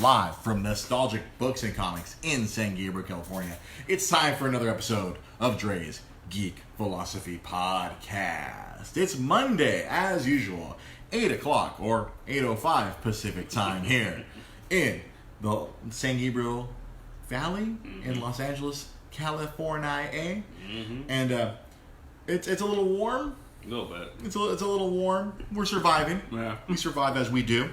live from Nostalgic Books and Comics in San Gabriel, California. It's time for another episode of Dre's Geek Philosophy Podcast. It's Monday, as usual, 8 o'clock or 8:05 Pacific time here in the San Gabriel Valley in Los Angeles, California. And it's a little warm. A little bit. It's a little warm. We're surviving. Yeah. We survive as we do.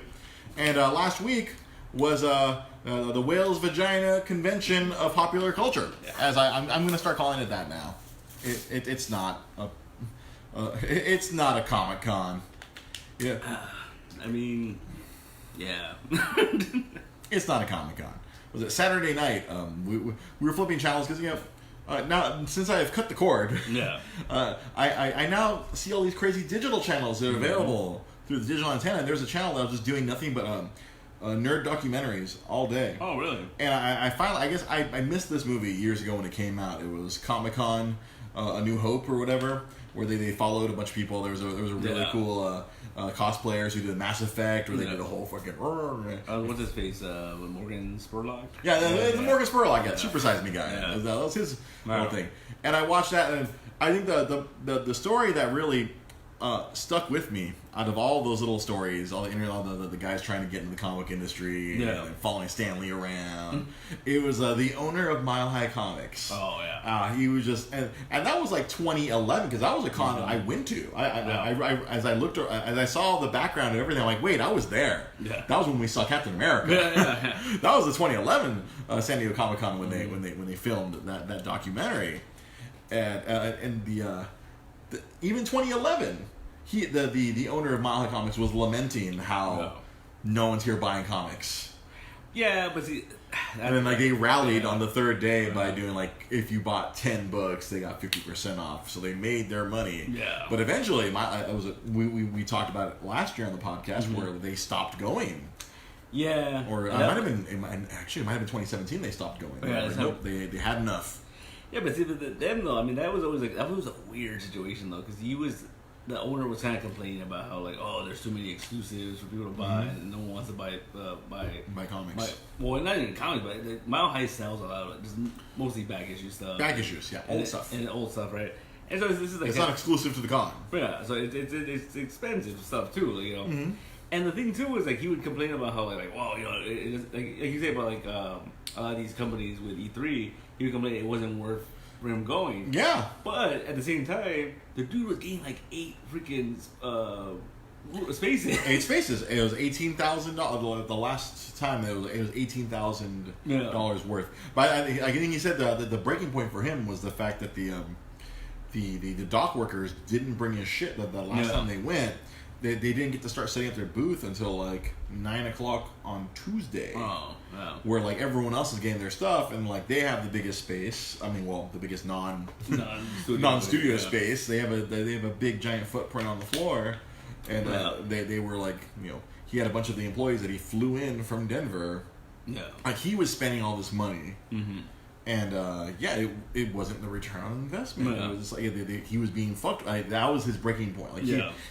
And last week was the Whale's Vagina Convention of Popular Culture. Yeah. As I'm going to start calling it that now. It's not a Comic-Con. Yeah. I mean, yeah. It's not a Comic-Con. Was it Saturday night? We were flipping channels because now since I have cut the cord, Yeah. I now see all these crazy digital channels that are available through the digital antenna. And there's a channel that was just doing nothing but nerd documentaries all day. Oh, really? And I finally, I guess I missed this movie years ago when it came out. It was Comic-Con, A New Hope or whatever, where they followed a bunch of people. There was a really cool cosplayers who did Mass Effect, where they did a whole fucking. What's his face? Morgan Spurlock? Yeah, the Morgan Spurlock, Super Size Me guy. Yeah. That was his whole thing. And I watched that, and I think the story that really stuck with me out of all those little stories, all the guys trying to get into the comic industry and following Stan Lee around, it was the owner of Mile High Comics. Oh yeah. He was just and that was like 2011 because that was a con I went to. As I saw the background and everything, I'm like, wait, I was there. Yeah. That was when we saw Captain America. Yeah. That was the 2011 San Diego Comic Con when they filmed that documentary, and even 2011. The owner of Mile High Comics was lamenting how no one's here buying comics. Yeah, but see, and then they rallied on the third day by doing if you bought 10 books, they got 50% off. So they made their money. Yeah. But eventually, we talked about it last year on the podcast where they stopped going. Yeah. Or it might have been 2017 they stopped going. Yeah, nope, they had enough. Yeah, but see, them though, I mean, that was always a weird situation though, because the owner was kind of complaining about how there's too many exclusives for people to buy, and no one wants to buy comics. Well, not even comics, but Mile High sells a lot of it, just mostly back issue stuff. Back issues, yeah, old stuff, right? And so this is it's not exclusive to the con. Yeah, so it's expensive stuff too, And the thing too is he would complain about how like you say about a lot of these companies with E3, he would complain it wasn't worth for him going. Yeah. But at the same time, the dude was getting 8 freaking spaces. 8 spaces. It was $18,000. The last time it was $18,000 worth. But I think he said the breaking point for him was the fact that the dock workers didn't bring his shit the last time they went. They didn't get to start setting up their booth until 9 o'clock on Tuesday. Oh, yeah. Where everyone else is getting their stuff and they have the biggest space. I mean, well, the biggest non-studio space. They have a big giant footprint on the floor, and they were he had a bunch of the employees that he flew in from Denver. Yeah, he was spending all this money. Mm-hmm. And it wasn't the return on investment. Yeah. It was just he was being fucked. That was his breaking point.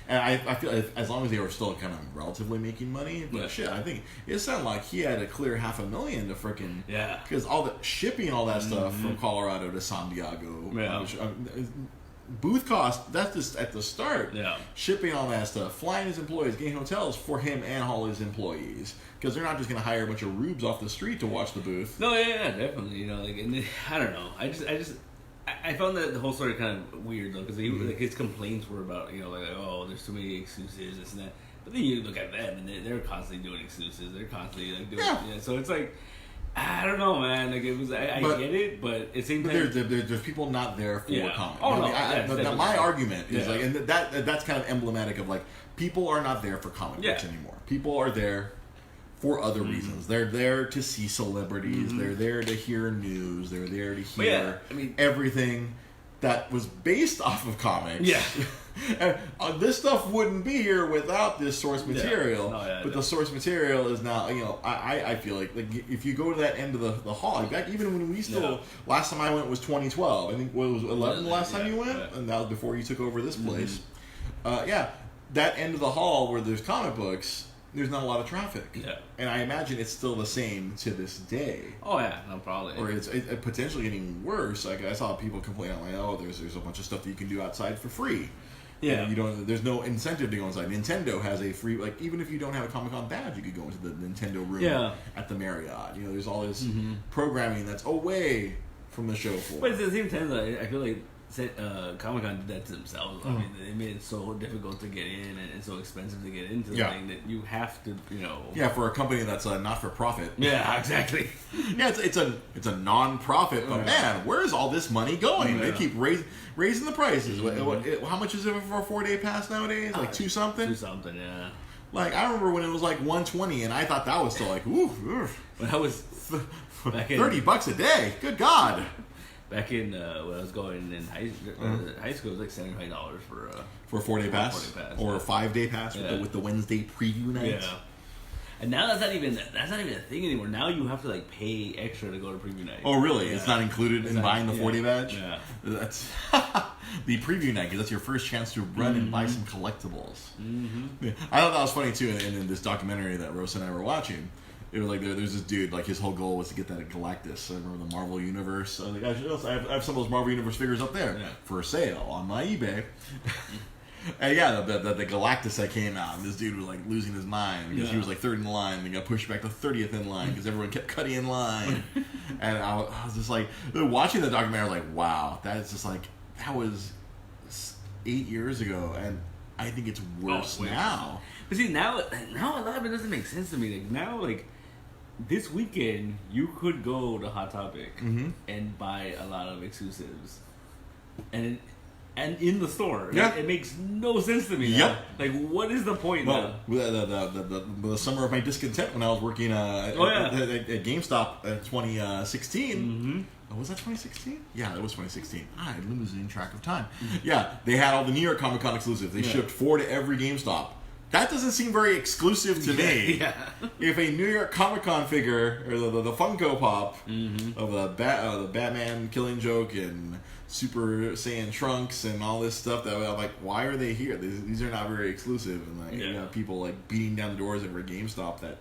And I feel as long as they were still kind of relatively making money, but shit, I think it sounded like he had to clear $500,000 to freaking because all the shipping, all that stuff from Colorado to San Diego, booth cost. That's just at the start. Yeah, shipping all that stuff, flying his employees, getting hotels for him and all his employees. Because they're not just going to hire a bunch of rubes off the street to watch the booth. No, yeah, definitely. And I don't know. I found that the whole story kind of weird though, because his complaints were about there's too many exclusives, this and that. But then you look at them and they're constantly doing exclusives. They're constantly doing so it's I don't know, man. I get it, but at the same time, there's people not there for comics. Oh no, my argument is and that's kind of emblematic of people are not there for comic books anymore. People are there for other reasons. They're there to see celebrities. They're there to hear news. They're there to hear everything that was based off of comics. Yeah. And this stuff wouldn't be here without this source material. But the source material is now, I feel like if you go to that end of the hall, even when we still, last time I went was 2012. I think it was 11 the last time you went? Yeah. And that was before you took over this place. That end of the hall where there's comic books, there's not a lot of traffic. Yeah. And I imagine it's still the same to this day. Oh yeah, no problem. Or it's potentially getting worse. Like I saw people complain like, oh, there's a bunch of stuff that you can do outside for free. Yeah. And there's no incentive to go inside. Nintendo has a free, like, even if you don't have a Comic-Con badge, you could go into the Nintendo room at the Marriott. There's all this programming that's away from the show floor. But at the same time, I feel like Comic-Con did that to themselves. I mean, they made it so difficult to get in and so expensive to get into the thing that you have to, Yeah, for a company that's not for profit. Yeah, exactly. Yeah, it's a non-profit, but man, where's all this money going? They keep raising the prices. How much is it for a 4-day pass nowadays? Like $2 something? $2 something, yeah. Like, I remember when it was like $120, and I thought that was still like, ooh. When I was $30 a day. Good God. Back in when I was going in high school, it was like $75 for a 4-day pass, or a 5-day pass with the Wednesday preview night. Yeah, and now that's not even a thing anymore. Now you have to like pay extra to go to preview night. Oh, really? Yeah. It's not included in buying the 4-day badge. Yeah, that's the preview night because that's your first chance to run and buy some collectibles. Yeah. I thought that was funny too. In this documentary that Rose and I were watching. It was like there's this dude, like his whole goal was to get that Galactus. I remember the Marvel Universe. I was like, I have some of those Marvel Universe figures up there for sale on my eBay. And the Galactus that came out, and this dude was like losing his mind because he was like third in line, and he got pushed back to 30th in line because everyone kept cutting in line. And I was just like watching the documentary, like, wow, that is just like that was 8 years ago, and I think it's worse now. But see, now a lot of it doesn't make sense to me. Like now, like. This weekend, you could go to Hot Topic and buy a lot of exclusives, and in the store. Yeah, it makes no sense to me. Yep. Like, what is the point? Well, the summer of my discontent when I was working at GameStop in 2016. Was that 2016? Yeah, it was 2016. I'm losing track of time. Yeah, they had all the New York Comic Con exclusives. They shipped 4 to every GameStop. That doesn't seem very exclusive to me. Yeah. If a New York Comic Con figure, or the Funko Pop of the Batman Killing Joke and Super Saiyan Trunks and all this stuff, that I'm like, why are they here? These are not very exclusive. And like, you got people like beating down the doors of a GameStop that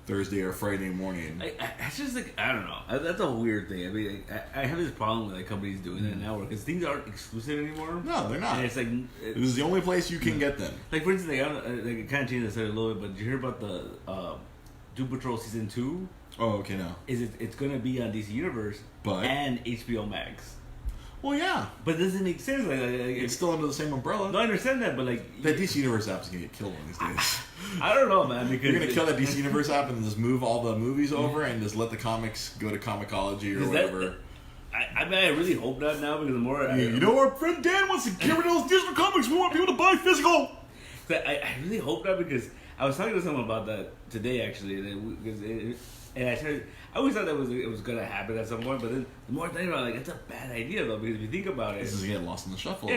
Thursday or Friday morning. It's just like, I don't know. That's a weird thing. I mean, I have this problem with like companies doing that now, because things aren't exclusive anymore. No, they're not. And it's like this is the only place you can get them. Like for instance, it kind of changed the a little bit. But did you hear about the Doom Patrol season 2? Oh, okay, no. It's going to be on DC Universe and HBO Max. Well, yeah, but it doesn't make sense. Like it's still under the same umbrella. No, I understand that, but like that DC Universe app is gonna get killed one of these days. I don't know, man. Because you're gonna kill that DC Universe app and just move all the movies over and just let the comics go to Comixology or whatever. I mean, I really hope not now, because the more our friend Dan wants to get rid of those digital comics. We want people to buy physical. I really hope not, because I was talking to someone about that today actually, and I always thought that it was gonna happen at some point, but then the more I think about it, like, it's a bad idea though, because if you think about it, this is getting lost in the shuffle. Yeah,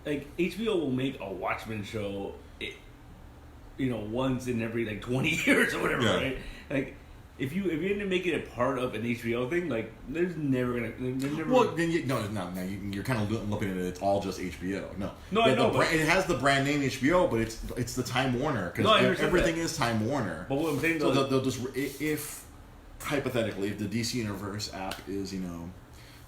like HBO will make a Watchmen show, once in every like 20 years or whatever, right? Like if you end up making it part of an HBO thing, like there's never gonna. Well, then you're kind of looking at it. It's all just HBO. No, I know. It has the brand name HBO, but it's the Time Warner, because everything is Time Warner. But what I'm saying, so they'll just, if hypothetically, if the DC Universe app is,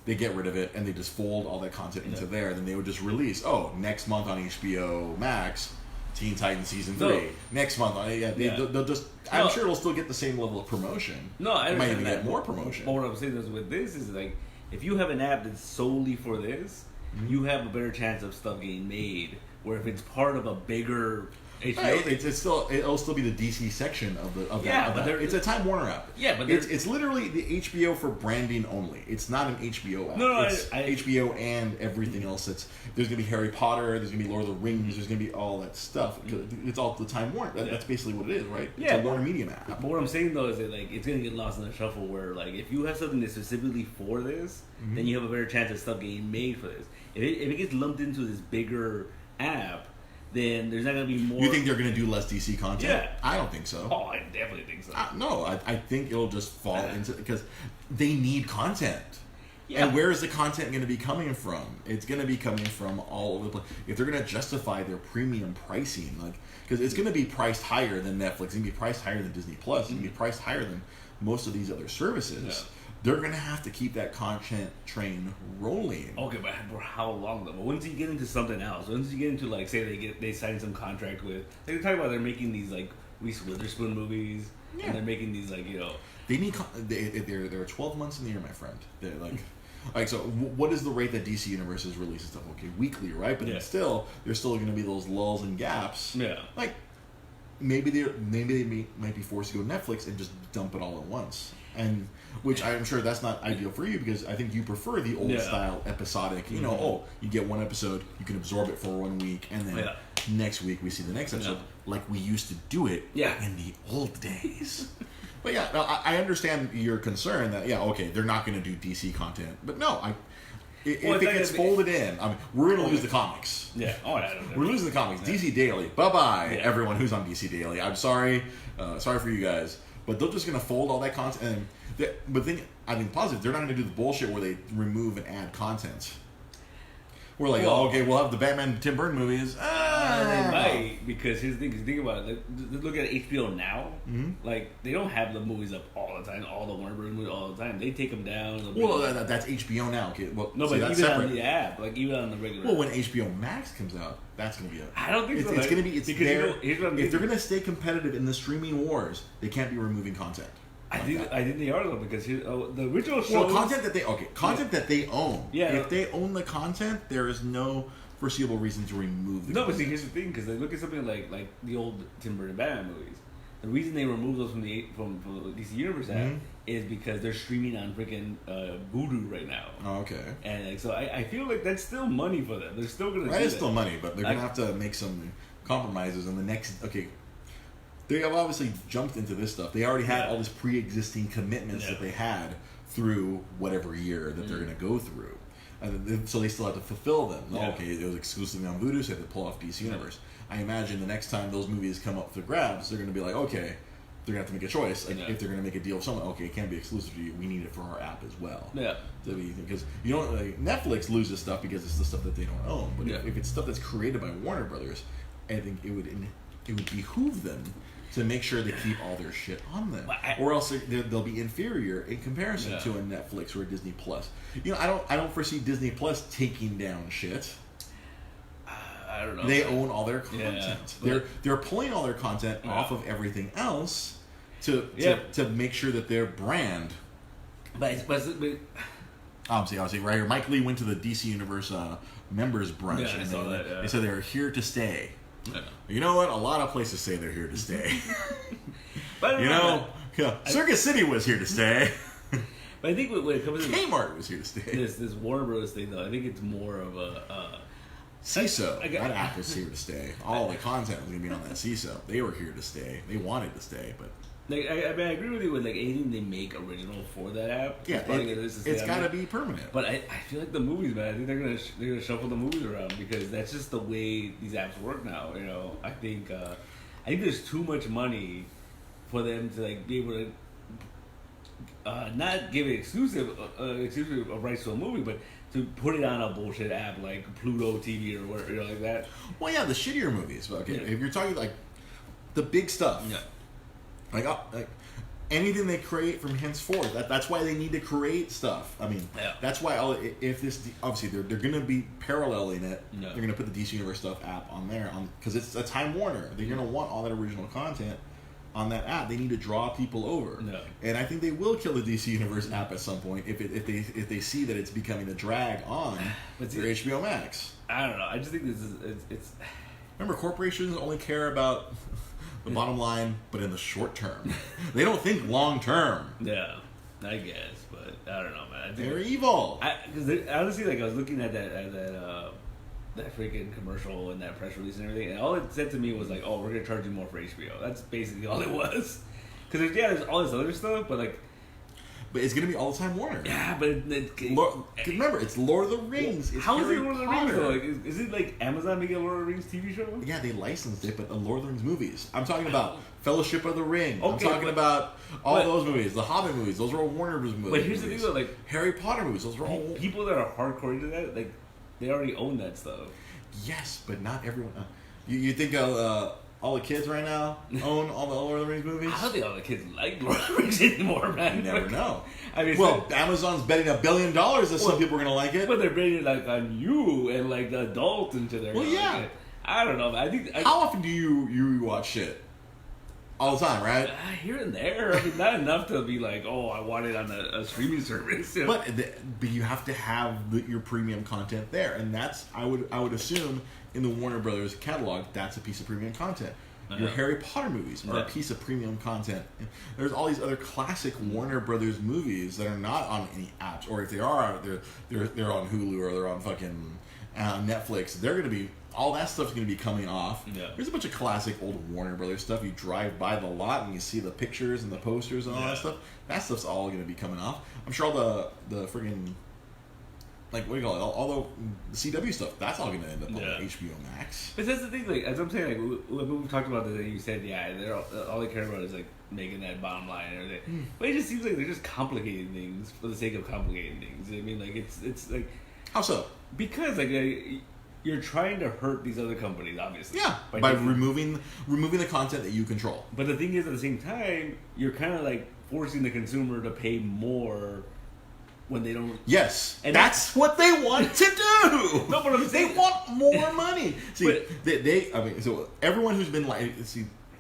they get rid of it and they just fold all that content into there, then they would just release, next month on HBO Max, Teen Titans Season 3. Next month, they'll just. I'm sure it'll still get the same level of promotion. No, I might even get more promotion. But what I'm saying is, with this is like, if you have an app that's solely for this, you have a better chance of stuff getting made. Where if it's part of a bigger HBO, it'll still be the DC section of that. It's a Time Warner app. Yeah, but it's literally the HBO for branding only. It's not an HBO app. No, it's HBO and everything else. There's gonna be Harry Potter. There's gonna be Lord of the Rings. There's gonna be all that stuff. It's all the Time Warner. That's basically what it is, right? It's a Warner Media app. But what I'm saying though is that like it's gonna get lost in the shuffle. Where like if you have something that's specifically for this, then you have a better chance of stuff getting made for this. If it gets lumped into this bigger app, then there's not going to be more. You think they're going to do less DC content? Yeah. I don't think so. Oh, I definitely think so. No, I think it'll just fall into, because they need content. Yeah. And where is the content going to be coming from? It's going to be coming from all over the place. If they're going to justify their premium pricing, like, because it's going to be priced higher than Netflix, it's going to be priced higher than Disney Plus, it's going to be priced higher than most of these other services. Yeah. They're going to have to keep that content train rolling. Okay, but for how long though? But once you get into something else, once you get into like, say they sign some contract with, they're talking about they're making these like Reese Witherspoon movies, and they're making these like they need there are 12 months in the year, my friend. They're like so. What is the rate that DC Universe is releasing stuff? Okay, weekly, right? But there's still going to be those lulls and gaps. Yeah, like maybe they might be forced to go Netflix and just dump it all at once. And which I'm sure that's not ideal for you because I think you prefer the old style episodic. You know, you get one episode, you can absorb it for 1 week, and then next week we see the next episode, like we used to do it in the old days. But yeah, no, I understand your concern that they're not going to do DC content, but no, if it gets folded in, I mean, we're going to lose the comics. Yeah, we're losing the comics. DC Daily, bye bye, everyone who's on DC Daily. I'm sorry, sorry for you guys. But they're just going to fold all that content. But then, I think positive, they're not going to do the bullshit where they remove and add content. We're like, we'll have the Batman Tim Burton movies. They might, because here's the thing, think about it. Like, look at HBO now. Mm-hmm. Like, they don't have the movies up all the time, all the Warner Bros. Movies all the time. They take them down. Well, that's HBO now. Okay, well, no, but even separate. On the app, like even on the regular. Well, when HBO Max comes out, that's going to be I don't think so. It's going to be. It's there. If they're going to stay competitive in the streaming wars, they can't be removing content. I think they are though, because the original show. Well, content that they own. Yeah. If they own the content, there is no foreseeable reason to remove the content. But see, here's the thing, because they look at something like the old Tim Burton Batman movies. The reason they remove those from the DC Universe app is because they're streaming on freaking Vudu right now. Oh, okay. And so I feel like that's still money for them. They're still gonna. That is still money, but they're gonna have to make some compromises in the next. Okay. They have obviously jumped into this stuff. They already had all this pre-existing commitments that they had through whatever year that they're going to go through. And so they still have to fulfill them. Yeah. Okay, it was exclusively on Vudu, so they have to pull off DC Universe. I imagine the next time those movies come up for grabs, they're going to be like, okay, they're going to have to make a choice. Like, if they're going to make a deal with someone, okay, it can't be exclusive to you. We need it for our app as well. Yeah. Because Netflix loses stuff because it's the stuff that they don't own. But if it's stuff that's created by Warner Brothers, I think it would behoove them to make sure they keep all their shit on them, or else they'll be inferior in comparison to a Netflix or a Disney Plus. I don't foresee Disney Plus taking down shit. I don't know. They own all their content. They're pulling all their content off of everything else to make sure that their brand. Obviously, right here, Mike Lee went to the DC Universe members brunch, and they said they're here to stay. Yeah. You know what? A lot of places say they're here to stay. But Circus City was here to stay. But I think when it comes to Kmart was here to stay. This Warner Bros. Thing, though, I think it's more of a CISO. That app was here to stay. All the content was going to be on that CISO. They were here to stay. They wanted to stay, but. Like, I agree with you with anything they make original for that app. Yeah, it's got to be permanent. But I feel like the movies, man. I think they're gonna shuffle the movies around because that's just the way these apps work now. I think there's too much money for them to be able to not give it exclusive rights to a movie, but to put it on a bullshit app like Pluto TV or whatever, like that. Well, yeah, the shittier movies. Okay, if you're talking like the big stuff. Yeah. Like anything they create from henceforth. That's why they need to create stuff. I mean, that's why if this obviously they're going to be paralleling it. No. They're going to put the DC Universe stuff app on there because it's a Time Warner. They're going to want all that original content on that app. They need to draw people over. No. And I think they will kill the DC Universe app at some point if they see that it's becoming a drag on their HBO Max. I don't know. I just think it's. Remember, corporations only care about the bottom line, but in the short term. They don't think long term. Yeah, I guess, but I don't know, man. I think they're evil. Because honestly, I was looking at that freaking commercial and that press release and everything, and all it said to me was like, "Oh, we're gonna charge you more for HBO." That's basically all it was. Because there's all this other stuff, but But it's going to be all the time Warner. Yeah, but remember, it's Lord of the Rings. It's how is Harry it Lord of the Potter. Rings though? Like, is it like Amazon making a Lord of the Rings TV show? Yeah, they licensed it, but the Lord of the Rings movies. I'm talking about Fellowship of the Ring. Okay, I'm talking about all those movies. The Hobbit movies. Those are all Warner Bros. movies. But here's the thing though, like Harry Potter movies. Those are all people that are hardcore into that. Like they already own that stuff. Yes, but not everyone. You think all the kids right now own all the Lord of the Rings movies? I don't think all the kids like Lord of the Rings anymore, man. You never know. I mean, Amazon's betting $1 billion that some people are gonna like it. But they're betting like on you and like the adults into their. Well, yeah. Like, I don't know. How often do you watch shit? All the time, right? Here and there. I mean, not enough to be like, oh, I want it on a streaming service. You know? But you have to have your premium content there, and that's I would assume in the Warner Brothers catalog, that's a piece of premium content. Your Harry Potter movies are a piece of premium content. There's all these other classic Warner Brothers movies that are not on any apps, or if they are, they're on Hulu or they're on fucking Netflix. They're gonna be. All that stuff's going to be coming off. Yeah. There's a bunch of classic old Warner Brothers stuff. You drive by the lot and you see the pictures and the posters and all that stuff. That stuff's all going to be coming off. I'm sure all the friggin' like what do you call it? All the CW stuff. That's all going to end up on HBO Max. But that's the thing. Like as I'm saying, like we've talked about this, and you said, they're all they care about is like making that bottom line and everything. But it just seems like they're just complicating things for the sake of complicating things. I mean, like it's like how so? Because like. You're trying to hurt these other companies, obviously. Yeah, by removing the content that you control. But the thing is, at the same time, you're kind of like forcing the consumer to pay more when they don't. Yes, and that's what they want to do. No, but I'm saying they want more money. See, so everyone who's been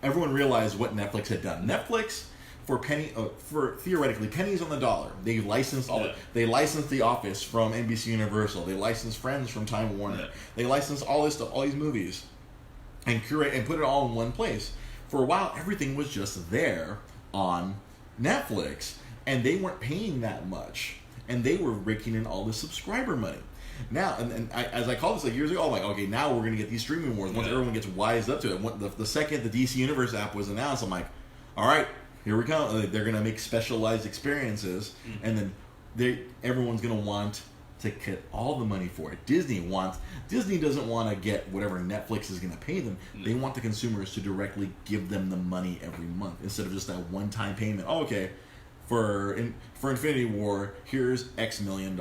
everyone realized what Netflix had done. Netflix. For theoretically pennies on the dollar, they licensed They licensed The Office from NBC Universal. They licensed Friends from Time Warner. Yeah. They licensed all this stuff, all these movies, and curate and put it all in one place. For a while, everything was just there on Netflix, and they weren't paying that much, and they were raking in all the subscriber money. Now, as I called this like years ago, I'm like, okay, now we're gonna get these streaming wars once everyone gets wised up to it. The second the DC Universe app was announced, I'm like, all right. Here we go. They're going to make specialized experiences, and then everyone's going to want to get all the money for it. Disney doesn't want to get whatever Netflix is going to pay them. They want the consumers to directly give them the money every month instead of just that one-time payment. Oh, okay, for Infinity War, here's X $million,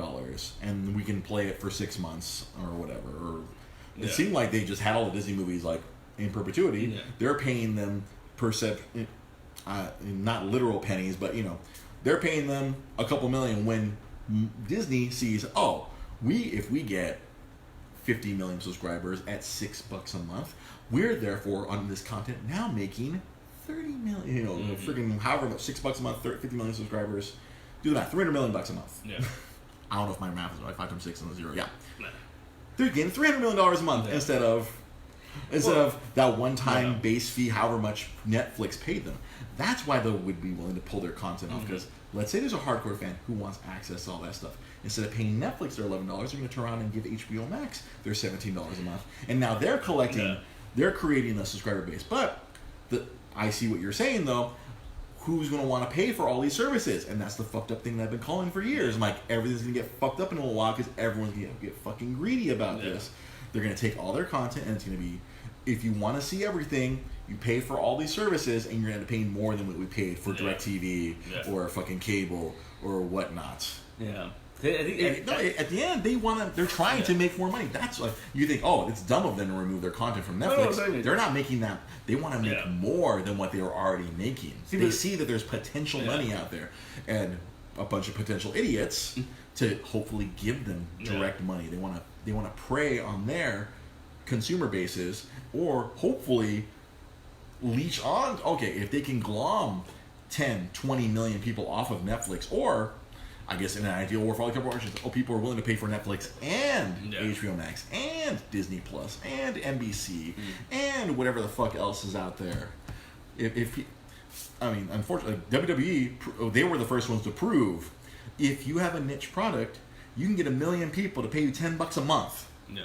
and we can play it for 6 months or whatever. Or it seemed like they just had all the Disney movies like in perpetuity. Yeah. They're paying them not literal pennies, but they're paying them a couple million when Disney sees, if we get 50 million subscribers at $6 a month, we're therefore on this content now making 30 million, freaking however much, $6 a month, 50 million subscribers, do the math, $300 million a month. Yeah. I don't know if my math is right, 5 times 6 and 0, yeah. Nah. They're getting $300 million a month instead of that one-time base fee, however much Netflix paid them. That's why they would be willing to pull their content off. Because let's say there's a hardcore fan who wants access to all that stuff. Instead of paying Netflix their $11, they're going to turn around and give HBO Max their $17 a month. And now they're they're creating a subscriber base. But I see what you're saying, though. Who's going to want to pay for all these services? And that's the fucked up thing that I've been calling for years. I'm like, everything's going to get fucked up in a little while because everyone's going to get fucking greedy about this. They're going to take all their content, and it's going to be, if you want to see everything, you pay for all these services, and you're going to pay more than what we paid for DirecTV or fucking cable or whatnot. Yeah. At the end, they're trying to make more money. That's like, you think, it's dumb of them to remove their content from Netflix. No, they're not making that. They want to make more than what they were already making. They see that there's potential money out there, and a bunch of potential idiots to hopefully give them direct money. They want to prey on their consumer bases, or hopefully leech on. Okay, if they can glom 10, 20 million people off of Netflix, or I guess in an ideal world for all the corporations, people are willing to pay for Netflix and HBO Max and Disney Plus and NBC and whatever the fuck else is out there. Unfortunately, WWE, they were the first ones to prove if you have a niche product, you can get 1 million people to pay you $10 a month. Yeah.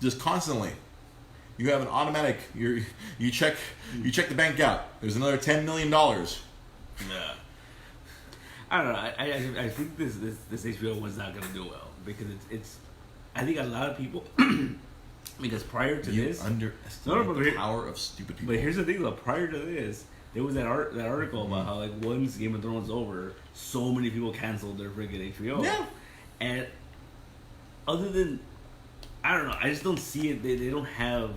Just constantly. You have an automatic. You check the bank out. There's another $10 million. Yeah. I don't know. I think this HBO was not gonna do well because it's. I think a lot of people. Because prior to this, underestimate the power of stupid people. But here's the thing, though. Prior to this, there was that article about how like once Game of Thrones over, so many people canceled their freaking HBO. Yeah. And other than, I don't know. I just don't see it. They don't have.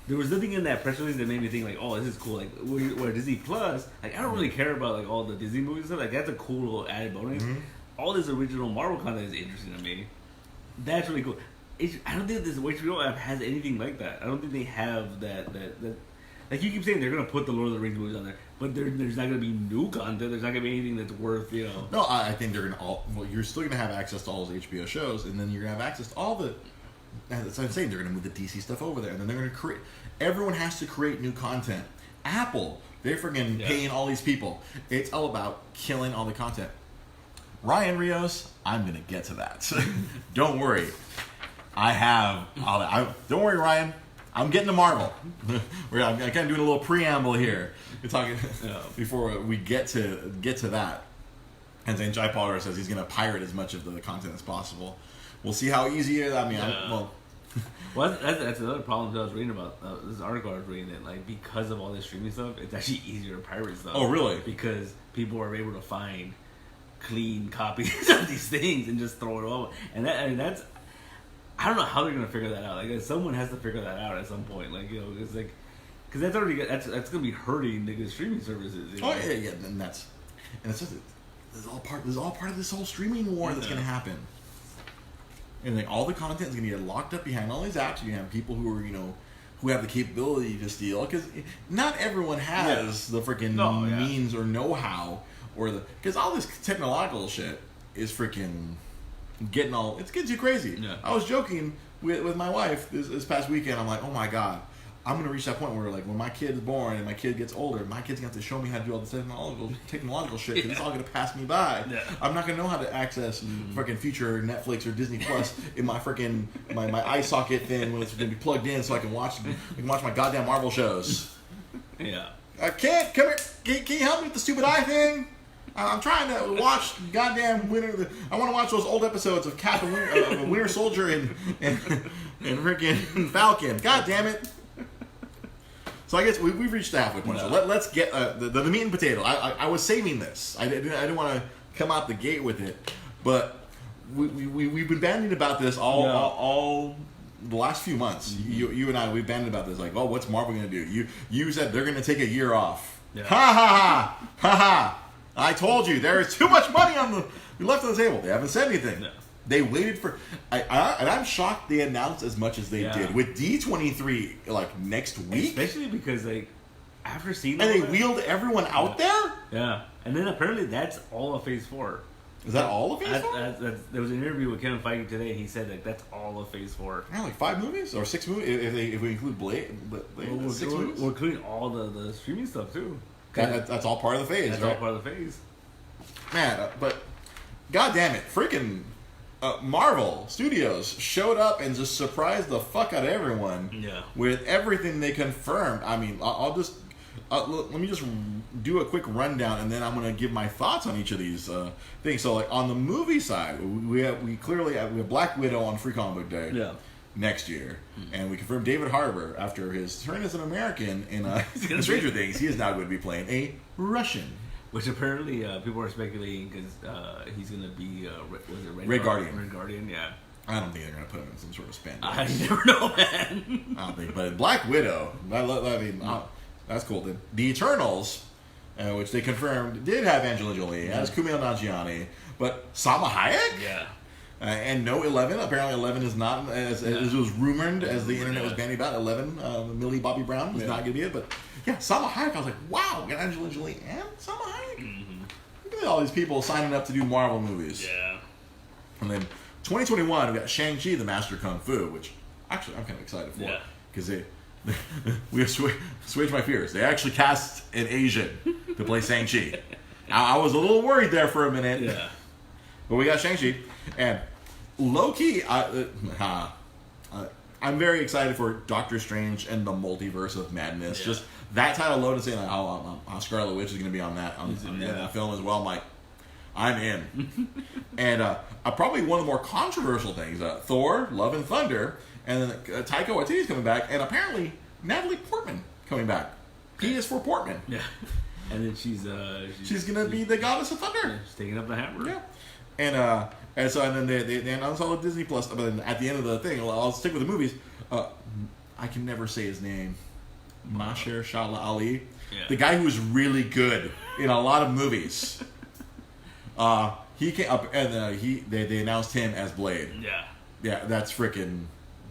There was nothing in that press release that made me think like, oh, this is cool. Like, where Disney Plus, like I don't really care about like all the Disney movies and stuff. Like that's a cool little added bonus. Mm-hmm. All this original Marvel content is interesting to me. That's really cool. I don't think this HBO app has anything like that. I don't think they have that. Like you keep saying, they're gonna put the Lord of the Rings movies on there, but there's not gonna be new content. There's not gonna be anything that's worth, you know. No, I think they're gonna you're still gonna have access to all those HBO shows, and then you're gonna have access to all the. That's what I'm saying. They're gonna move the DC stuff over there, and then they're gonna create. Everyone has to create new content. Apple, they're freaking paying all these people. It's all about killing all the content. Ryan Rios, I'm gonna get to that. Don't worry. I have all that. Don't worry, Ryan. I'm getting to Marvel. I'm kind of doing a little preamble here. We're talking before we get to that. And then Jai Potter says he's going to pirate as much of the content as possible. We'll see how easy it is. I mean, well, that's another problem that I was reading about. This article I was reading that like because of all this streaming stuff, it's actually easier to pirate stuff. Oh, really? Because people are able to find clean copies of these things and just throw it over. And that's. I don't know how they're gonna figure that out. Like, someone has to figure that out at some point. Like, you know, it's like, because that's already that's gonna be hurting the streaming services. You know? Oh yeah, and this is all part of this whole streaming war that's gonna happen. And like all the content is gonna get locked up behind all these apps. You have people who are who have the capability to steal because not everyone has the freaking means or know-how because all this technological shit is freaking. It gets you crazy. Yeah. I was joking with my wife this past weekend. I'm like, oh my god, I'm gonna reach that point where like when my kid's born and my kid gets older, my kid's gonna have to show me how to do all this technological shit because it's all gonna pass me by. Yeah. I'm not gonna know how to access freaking future Netflix or Disney Plus in my freaking my eye socket thing when it's gonna be plugged in so I can watch my goddamn Marvel shows. Yeah. I can't. Come here. Can you help me with the stupid eye thing? I'm trying to watch goddamn I want to watch those old episodes of Winter Soldier and freaking Falcon. God damn it! So I guess we've reached the halfway point. So let's get the meat and potato. I was saving this. I didn't want to come out the gate with it, but we've been bandying about this all the last few months. Mm-hmm. You and I we've bandied about this. Like, oh, what's Marvel gonna do? You said they're gonna take a year off. Yeah. Ha ha ha ha ha. I told you there is too much money left on the table. They haven't said anything. No. They waited for, and I'm shocked they announced as much as they did with D23 like next week. Especially because like after seeing and they wheeled everyone out there. Yeah, and then apparently that's all of Phase 4. Is that all of Phase 4? There was an interview with Kevin Feige today. And he said that that's all of Phase 4. Yeah, like 5 movies or 6 movies if we include Blade. 6 movies. We're including all the streaming stuff too. That's all part of the phase. That's right? all part of the phase. Man, but god damn it, freaking Marvel Studios showed up and just surprised the fuck out of everyone. Yeah. With everything they confirmed. I mean, I'll just let me just do a quick rundown, and then I'm gonna give my thoughts on each of these things. So, like on the movie side, we have Black Widow on Free Comic Book Day. Yeah. Next year, and we confirmed David Harbour after his turn as an American in Stranger Things. He is now going to be playing a Russian, which apparently people are speculating because he's going to be Red Guardian. Red Guardian, yeah. I don't think they're going to put him in some sort of spandex. I never know, man. I don't think, but Black Widow. That's cool. The Eternals, which they confirmed did have Angelina Jolie as Kumail Nanjiani, but Salma Hayek. Yeah. And no 11. Apparently 11 is not, as it was rumored, as the internet was bandying about, 11, Millie Bobby Brown was not going to be it. But, yeah, Salma Hayek, I was like, wow, we got Angelina Jolie and Salma Hayek. Mm-hmm. Look at all these people signing up to do Marvel movies. Yeah. And then 2021, we got Shang-Chi, the Master of Kung Fu, which actually I'm kind of excited for. Because we assuaged my fears. They actually cast an Asian to play Shang-Chi. I was a little worried there for a minute. Yeah. But we got Shang-Chi. And low-key, I'm very excited for Doctor Strange and the Multiverse of Madness. Yeah. Just that title alone and saying, like, Scarlet Witch is going to be on that film as well. I'm like, I'm in. And probably one of the more controversial things, Thor, Love and Thunder, and then Taika Waititi's coming back, and apparently Natalie Portman coming back. P is for Portman. Yeah. And then she's gonna be the goddess of thunder. Yeah, she's taking up the hammer. Yeah. And then they announced all the Disney Plus, but then at the end of the thing, I'll stick with the movies. I can never say his name. Mahershala Ali. Yeah. The guy who's really good in a lot of movies. He came up and they announced him as Blade. Yeah. Yeah, that's freaking.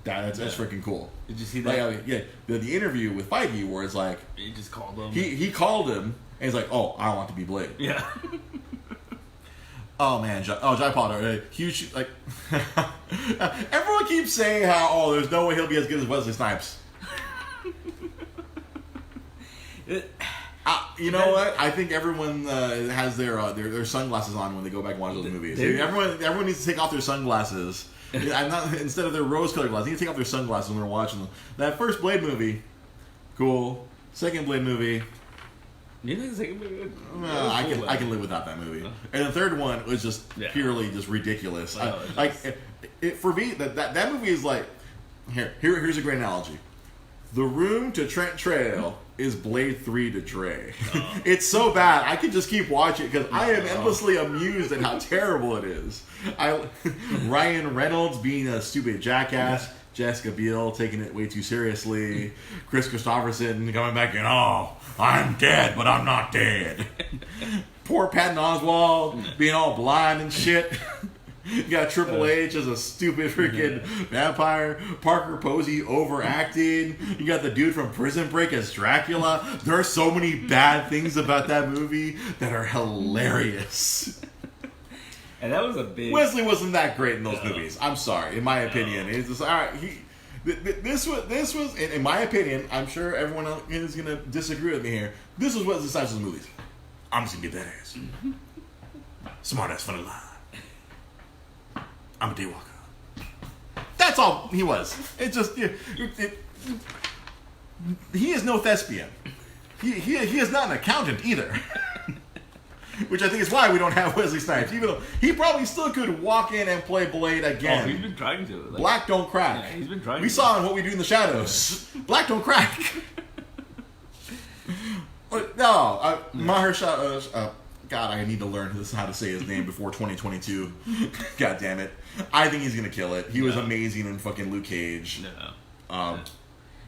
That's freaking cool. Did you see that? Like, yeah, the interview with Feige where it's like he just called him. He called him and he's like, "Oh, I want to be Blade." Yeah. Oh man, Jai Potter, huge. Like everyone keeps saying how there's no way he'll be as good as Wesley Snipes. You know what? I think everyone has their sunglasses on when they go back and watch those movies. Everyone needs to take off their sunglasses. I'm not instead of their rose-colored glasses. They need to take off their sunglasses when they're watching them. That first Blade movie, cool. Second Blade movie, you think the second movie? I can live without that movie. And the third one was just purely just ridiculous. For me, that movie is like here's a great analogy. The Room to Trent Trail is Blade 3 to Dre. Oh. It's so bad, I could just keep watching it because I am endlessly amused at how terrible it is. Ryan Reynolds being a stupid jackass, Jessica Biel taking it way too seriously, Chris Christopherson coming back and, I'm dead, but I'm not dead. Poor Patton Oswalt being all blind and shit. You got Triple H as a stupid freaking vampire. Parker Posey overacting. You got the dude from Prison Break as Dracula. There are so many bad things about that movie that are hilarious. And that was a big... Wesley wasn't that great in those movies. I'm sorry. In my opinion. It's just, all right, this was, in my opinion, I'm sure everyone else is going to disagree with me here. This was Wesley Snipes' movies. I'm just going to get that ass. Smart ass, funny line. I'm a daywalker. That's all he was. It's just he is no thespian. He is not an accountant either. Which I think is why we don't have Wesley Snipes. Even though he probably still could walk in and play Blade again. He's been trying to. Black don't crack. Yeah, he's been trying. We saw in What We Do in the Shadows. Black don't crack. No, Mahershala. God, I need to learn how to say his name before 2022. God damn it. I think he's going to kill it. He was amazing in fucking Luke Cage. No.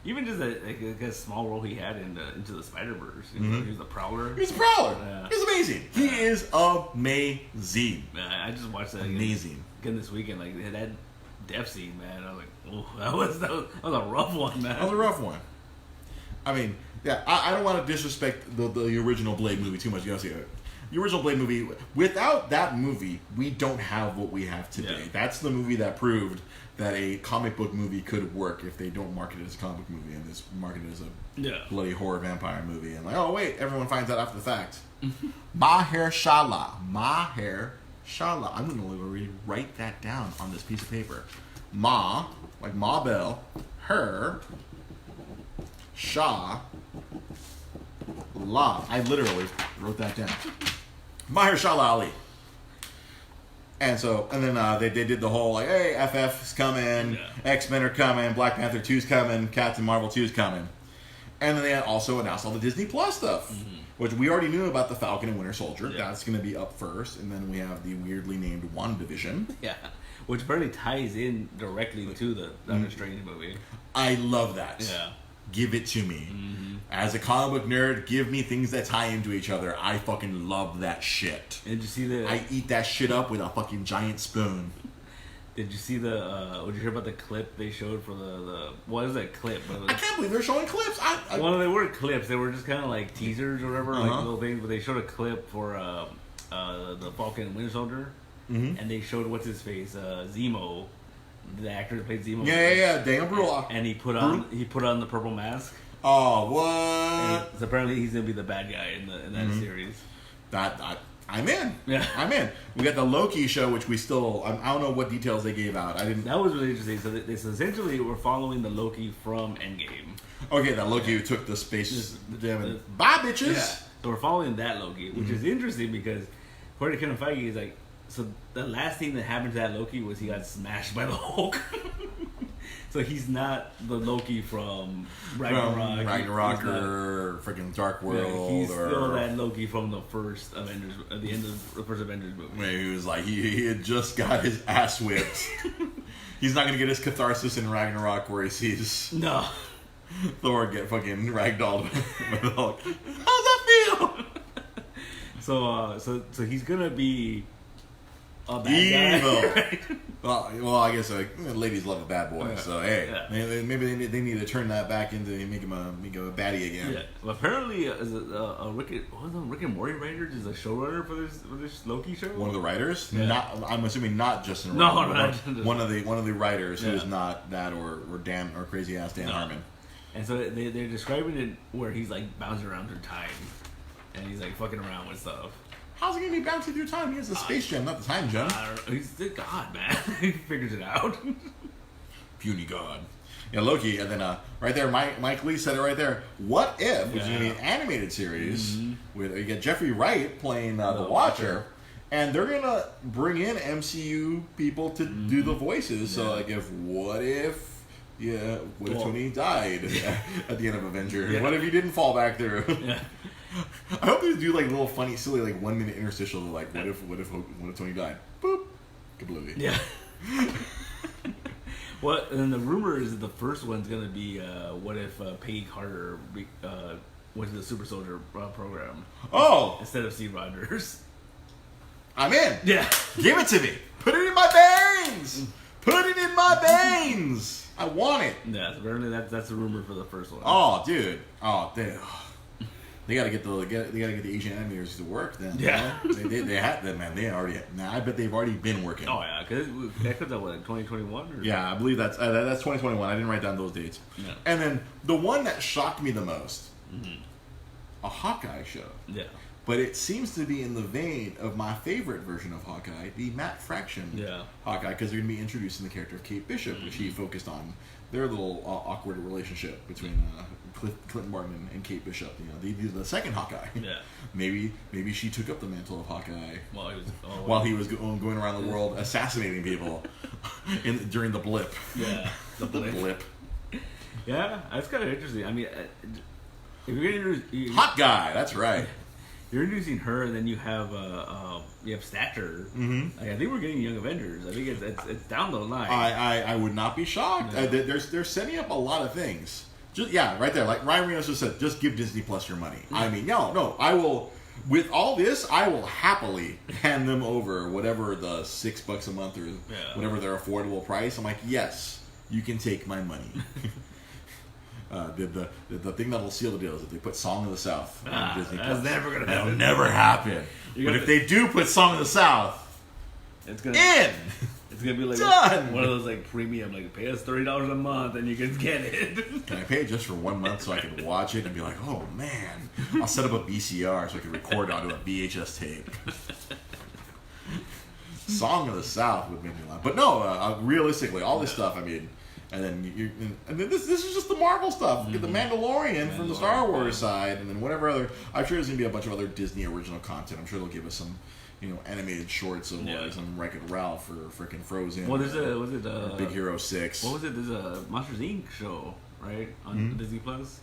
Even just a small role he had in Into the Spider-Verse. He was a Prowler. He's a Prowler. He's amazing. He is amazing. I just watched that again this weekend. Like, that death scene, man. I was like, oh, that was a rough one, man. That was a rough one. I mean, yeah, I don't want to disrespect the original Blade movie too much. You know, see it. The original Blade movie, without that movie, we don't have what we have today. Yeah. That's the movie that proved that a comic book movie could work if they don't market it as a comic book movie and it's marketed as a bloody horror vampire movie. And like, oh wait, everyone finds out after the fact. Mahershala. I'm going to literally write that down on this piece of paper. Ma, like Ma Bell, her, Shah, La. I literally wrote that down. Mahershala Ali. And then they did the whole like, hey, FF's coming, X-Men are coming, Black Panther 2's coming, Captain Marvel 2's coming. And then they also announced all the Disney Plus stuff, which we already knew about the Falcon and Winter Soldier. Yeah. That's going to be up first. And then we have the weirdly named WandaVision. Yeah, which barely ties in directly to the Doctor Strange movie. I love that. Yeah. Give it to me. As a comic book nerd, give me things that tie into each other. I fucking love that shit. Did you see I eat that shit up with a fucking giant spoon. Did you see did you hear about the clip they showed for the what is that clip? I can't believe they're showing clips. Well, they weren't clips. They were just kind of like teasers or whatever, like little things. But they showed a clip for the Falcon and Winter Soldier, and they showed what's his face, Zemo. The actor that played Zemo. Yeah, Daniel Bruhl. And he put on the purple mask. Oh, what? So apparently he's gonna be the bad guy in that series. I'm in. Yeah, I'm in. We got the Loki show, which we still I don't know what details they gave out. That was really interesting. So essentially we're following the Loki from Endgame. Okay, that Loki who took the space. Bye, bitches. Yeah. So we're following that Loki, which is interesting because according to Kevin Feige, he's like, so the last thing that happened to that Loki was he got smashed by the Hulk. So he's not the Loki from Ragnarok or freaking Dark World. Yeah, he's still that Loki from the first Avengers, at the end of the first Avengers movie. Where he was like, he had just got his ass whipped. He's not going to get his catharsis in Ragnarok where he sees Thor get fucking ragdolled by the Hulk. How's that feel? So he's going to be a bad evil. guy. Well, I guess ladies love a bad boy, so hey, maybe they need to turn that back into make him a baddie again. Yeah. Well, apparently, Rick and Morty writers is a showrunner for this Loki show. One of the writers, yeah. I'm assuming not Justin. No, one of the writers who is not that or Dan or crazy ass Dan Harmon. And so they're describing it where he's like bouncing around through time, and he's like fucking around with stuff. How's he gonna be bouncing through time? He has the space gem, not the time gem. He's the god, man. He figures it out. Puny god. Yeah, Loki, and then right there, Mike Lee said it right there. What if, which is gonna be an animated series with you get Jeffrey Wright playing the Watcher, and they're gonna bring in MCU people to do the voices. Yeah. So like, what if Tony died at the end of Avenger? Yeah. What if he didn't fall back through? Yeah. I hope they do like little funny, silly, like 1 minute interstitial, like what if Tony died? Boop, kablooey. Yeah. Well, and then the rumor is that the first one's gonna be what if Peggy Carter went to the Super Soldier program? Oh, instead of Steve Rogers. I'm in. Yeah, give it to me. Put it in my veins. Put it in my veins. I want it. Yeah, apparently that's the rumor for the first one. Oh, dude. Oh, they gotta get the Asian animators to work then. Yeah, they had them, man. I bet they've already been working. Oh yeah, because that comes out what, 2021 or? Yeah, I believe that's 2021. I didn't write down those dates. Yeah. And then the one that shocked me the most, a Hawkeye show. Yeah. But it seems to be in the vein of my favorite version of Hawkeye, the Matt Fraction Hawkeye, because they're going to be introducing the character of Kate Bishop, which he focused on their little awkward relationship between Clinton Barton and Kate Bishop. They did the second Hawkeye. Yeah. Maybe she took up the mantle of Hawkeye while he was going around the world assassinating people during the blip. Yeah, the blip. Yeah, that's kind of interesting. I mean, if you're going to Hot Guy, that's right. You're introducing her, and then you have Stature. Mm-hmm. Like, I think we're getting Young Avengers. I think it's down the line. I would not be shocked. Yeah. They're setting up a lot of things. Right there. Like Ryan Reynolds just said, just give Disney Plus your money. I mean, no, I will. With all this, I will happily hand them over whatever the $6 a month or whatever their affordable price. I'm like, yes, you can take my money. The thing that'll seal the deal is if they put Song of the South on Disney Plus. That's never gonna happen. That'll never happen. But if they do put Song of the South, it's gonna be like done. One of those like premium, like pay us $30 a month and you can get it. Can I pay it just for 1 month so I can watch it and be like, oh man, I'll set up a VCR so I can record it onto a VHS tape. Song of the South would make me laugh. But no, realistically, all this stuff, I mean. And then this is just the Marvel stuff. Get the Mandalorian from the Star Wars side, and then whatever other. I'm sure there's gonna be a bunch of other Disney original content. I'm sure they'll give us some, animated shorts of some Wreck-It Ralph or freaking Frozen. What is it? Was it Big Hero 6? What was it? There's a Monsters Inc. show, right, on Disney Plus.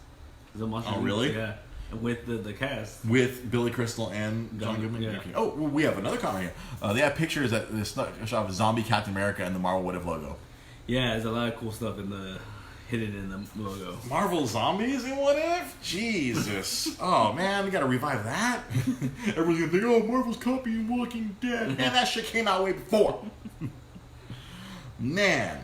There's a Monsters Inc. Really? Yeah. With the cast. With Billy Crystal and John Goodman. Yeah. Oh, we have another comment here. They have pictures that this shot of Zombie Captain America and the Marvel What If logo. Yeah, there's a lot of cool stuff hidden in the logo. Marvel Zombies in What If? Jesus. Oh, man, we gotta revive that. Everyone's gonna think, oh, Marvel's copying Walking Dead. Man, that shit came out way before. Man.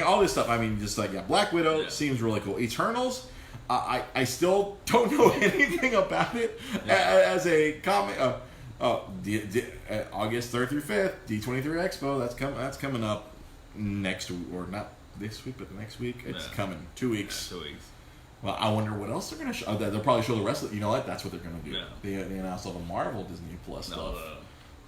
All this stuff, I mean, just like, Black Widow seems really cool. Eternals, I still don't know anything about it as a comic. August 3rd through 5th, D23 Expo, that's coming up. Next, or not this week, but the next week. It's coming. 2 weeks. 2 weeks. Well, I wonder what else they're going to show. They'll probably show the rest of it. You know what? That's what they're going to do. Yeah. They announced all the Marvel Disney Plus stuff.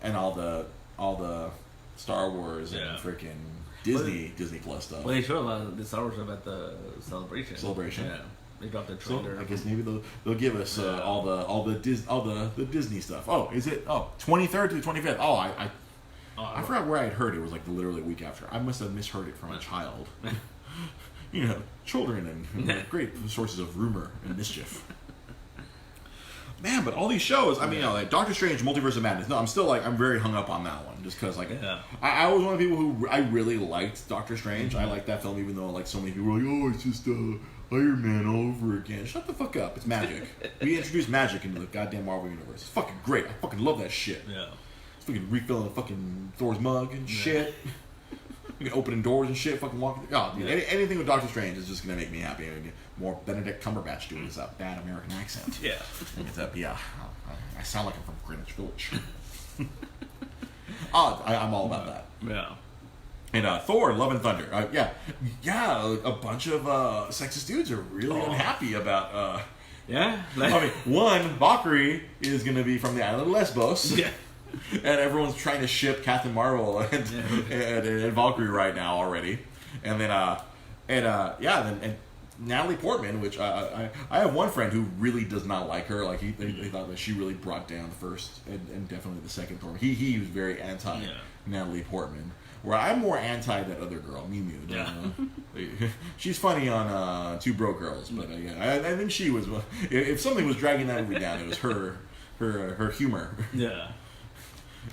And all the Star Wars and freaking Disney Plus stuff. Well, they showed a lot of the Star Wars stuff at the Celebration. Yeah. They dropped the trailer. So I guess maybe they'll give us all the Disney stuff. Oh, is it 23rd to the 25th? Oh, I forgot where I had heard it. It was like literally a week after. I must have misheard it from a child. You know, children and great sources of rumor and mischief. Man, but all these shows, I mean, like Doctor Strange, Multiverse of Madness. No, I'm still like, I'm very hung up on that one. Just because, like, I was one of the people who, I really liked Doctor Strange. I liked that film, even though, like, so many people were like, oh, it's just Iron Man all over again. Shut the fuck up. It's magic. We introduced magic into the goddamn Marvel Universe. It's fucking great. I fucking love that shit. Yeah. It's fucking refilling fucking Thor's mug and shit. Opening doors and shit, fucking walking. Oh, dude, anything with Doctor Strange is just gonna make me happy. More Benedict Cumberbatch doing his bad American accent. Yeah, I sound like I'm from Greenwich Village. I'm all about that. Yeah. And Thor: Love and Thunder. A bunch of sexist dudes are really unhappy about. I mean, one, Valkyrie is gonna be from the island of Lesbos. Yeah. And everyone's trying to ship Captain Marvel and Valkyrie right now already, and then and Natalie Portman, which I have one friend who really does not like her. Like he thought that she really brought down the first and definitely the second Thor. He was very anti Natalie Portman, where I'm more anti that other girl, Miu. Yeah. She's funny on Two Broke Girls, but I think she was. If something was dragging that movie down, it was her humor. Yeah.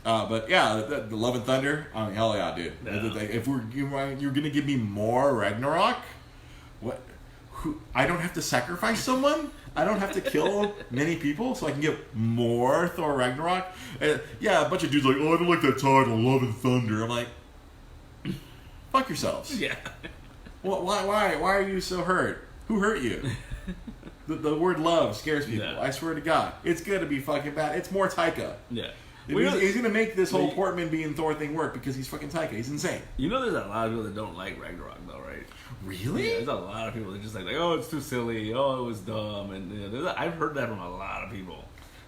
But yeah, the Love and Thunder. I mean, hell yeah, dude. Yeah. If you're gonna give me more Ragnarok, what? I don't have to sacrifice someone. I don't have to kill many people, so I can get more Thor Ragnarok. A bunch of dudes are like, oh, I don't like that title, Love and Thunder. I'm like, fuck yourselves. Yeah. Why are you so hurt? Who hurt you? The word love scares people. Yeah. I swear to God, it's gonna be fucking bad. It's more Taika. Yeah. He's going to make this whole Portman being Thor thing work because he's fucking Taika. He's insane. You know, there's a lot of people that don't like Ragnarok, though, right? Really? Yeah, there's a lot of people that just like, oh, it's too silly. Oh, it was dumb. And I've heard that from a lot of people.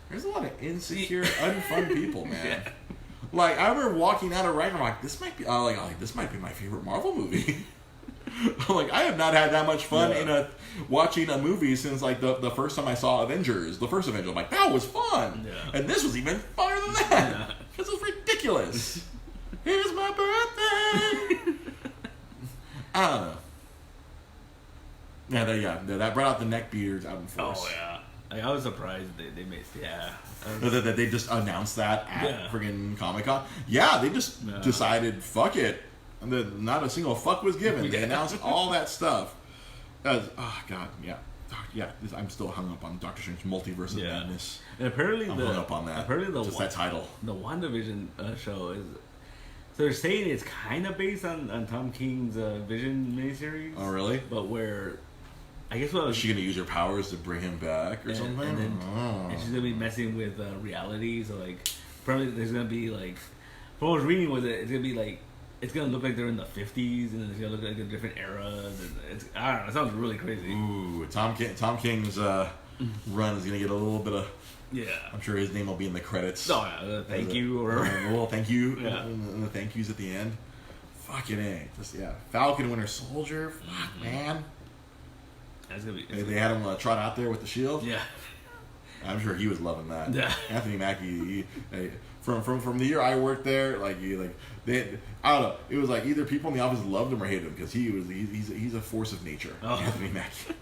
There's a lot of insecure, unfun people, man. Yeah. Like, I remember walking out of Ragnarok. This might be this might be my favorite Marvel movie. Like, I have not had that much fun watching a movie since like the first time I saw Avengers, the first Avenger. I'm like, that was fun, and this was even funner than that. This was ridiculous. Here's my birthday. I don't know. That brought out the neck beaters out in force. Oh yeah. Like, I was surprised they made that they just announced that at friggin' Comic-Con. Yeah, they just decided fuck it. And not a single fuck was given. They announced all that stuff. I'm still hung up on Doctor Strange Multiverse of Madness. And apparently I'm hung up on that. Apparently that title. The WandaVision show is. So they're saying it's kind of based on Tom King's Vision miniseries. Oh really? But where, I guess is she gonna use her powers to bring him back or something? And she's gonna be messing with reality. So like, probably there's gonna be like, from what I was reading it's gonna be like. It's gonna look like they're in the 50s, and it's gonna look like a different eras, and I don't know. It sounds really crazy. Ooh, Tom King's run is gonna get a little bit of. Yeah. I'm sure his name will be in the credits. Oh yeah, thank you or a little thank you. Yeah. And the thank yous at the end. Fucking A. Just Falcon Winter Soldier. Fuck man. That's gonna be. They had him trot out there with the shield. Yeah. I'm sure he was loving that. Yeah. Anthony Mackie. From the year I worked there, I don't know. It was like either people in the office loved him or hated him because he's a force of nature. Oh. Anthony Mackie.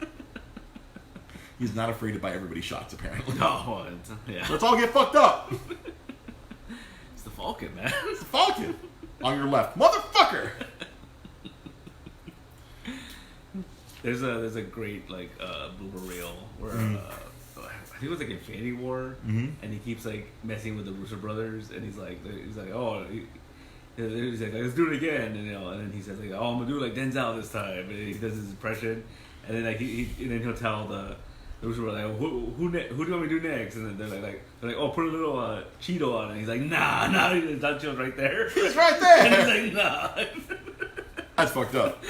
He's not afraid to buy everybody shots apparently. No, yeah. Let's all get fucked up. It's the Falcon, man. It's the Falcon on your left, motherfucker. There's a great blooper reel where. I think it was like Infinity War, and he keeps like messing with the Russo brothers, and he's like, he's like, let's do it again, and then he says like, oh, I'm gonna do it like Denzel this time, and he does his impression, and then like then he'll tell the Russo brothers like, who do you want me to do next, and then they're like, oh, put a little Cheeto on it, and he's like, nah, that show's right there, he's right there, and he's like, nah, that's fucked up.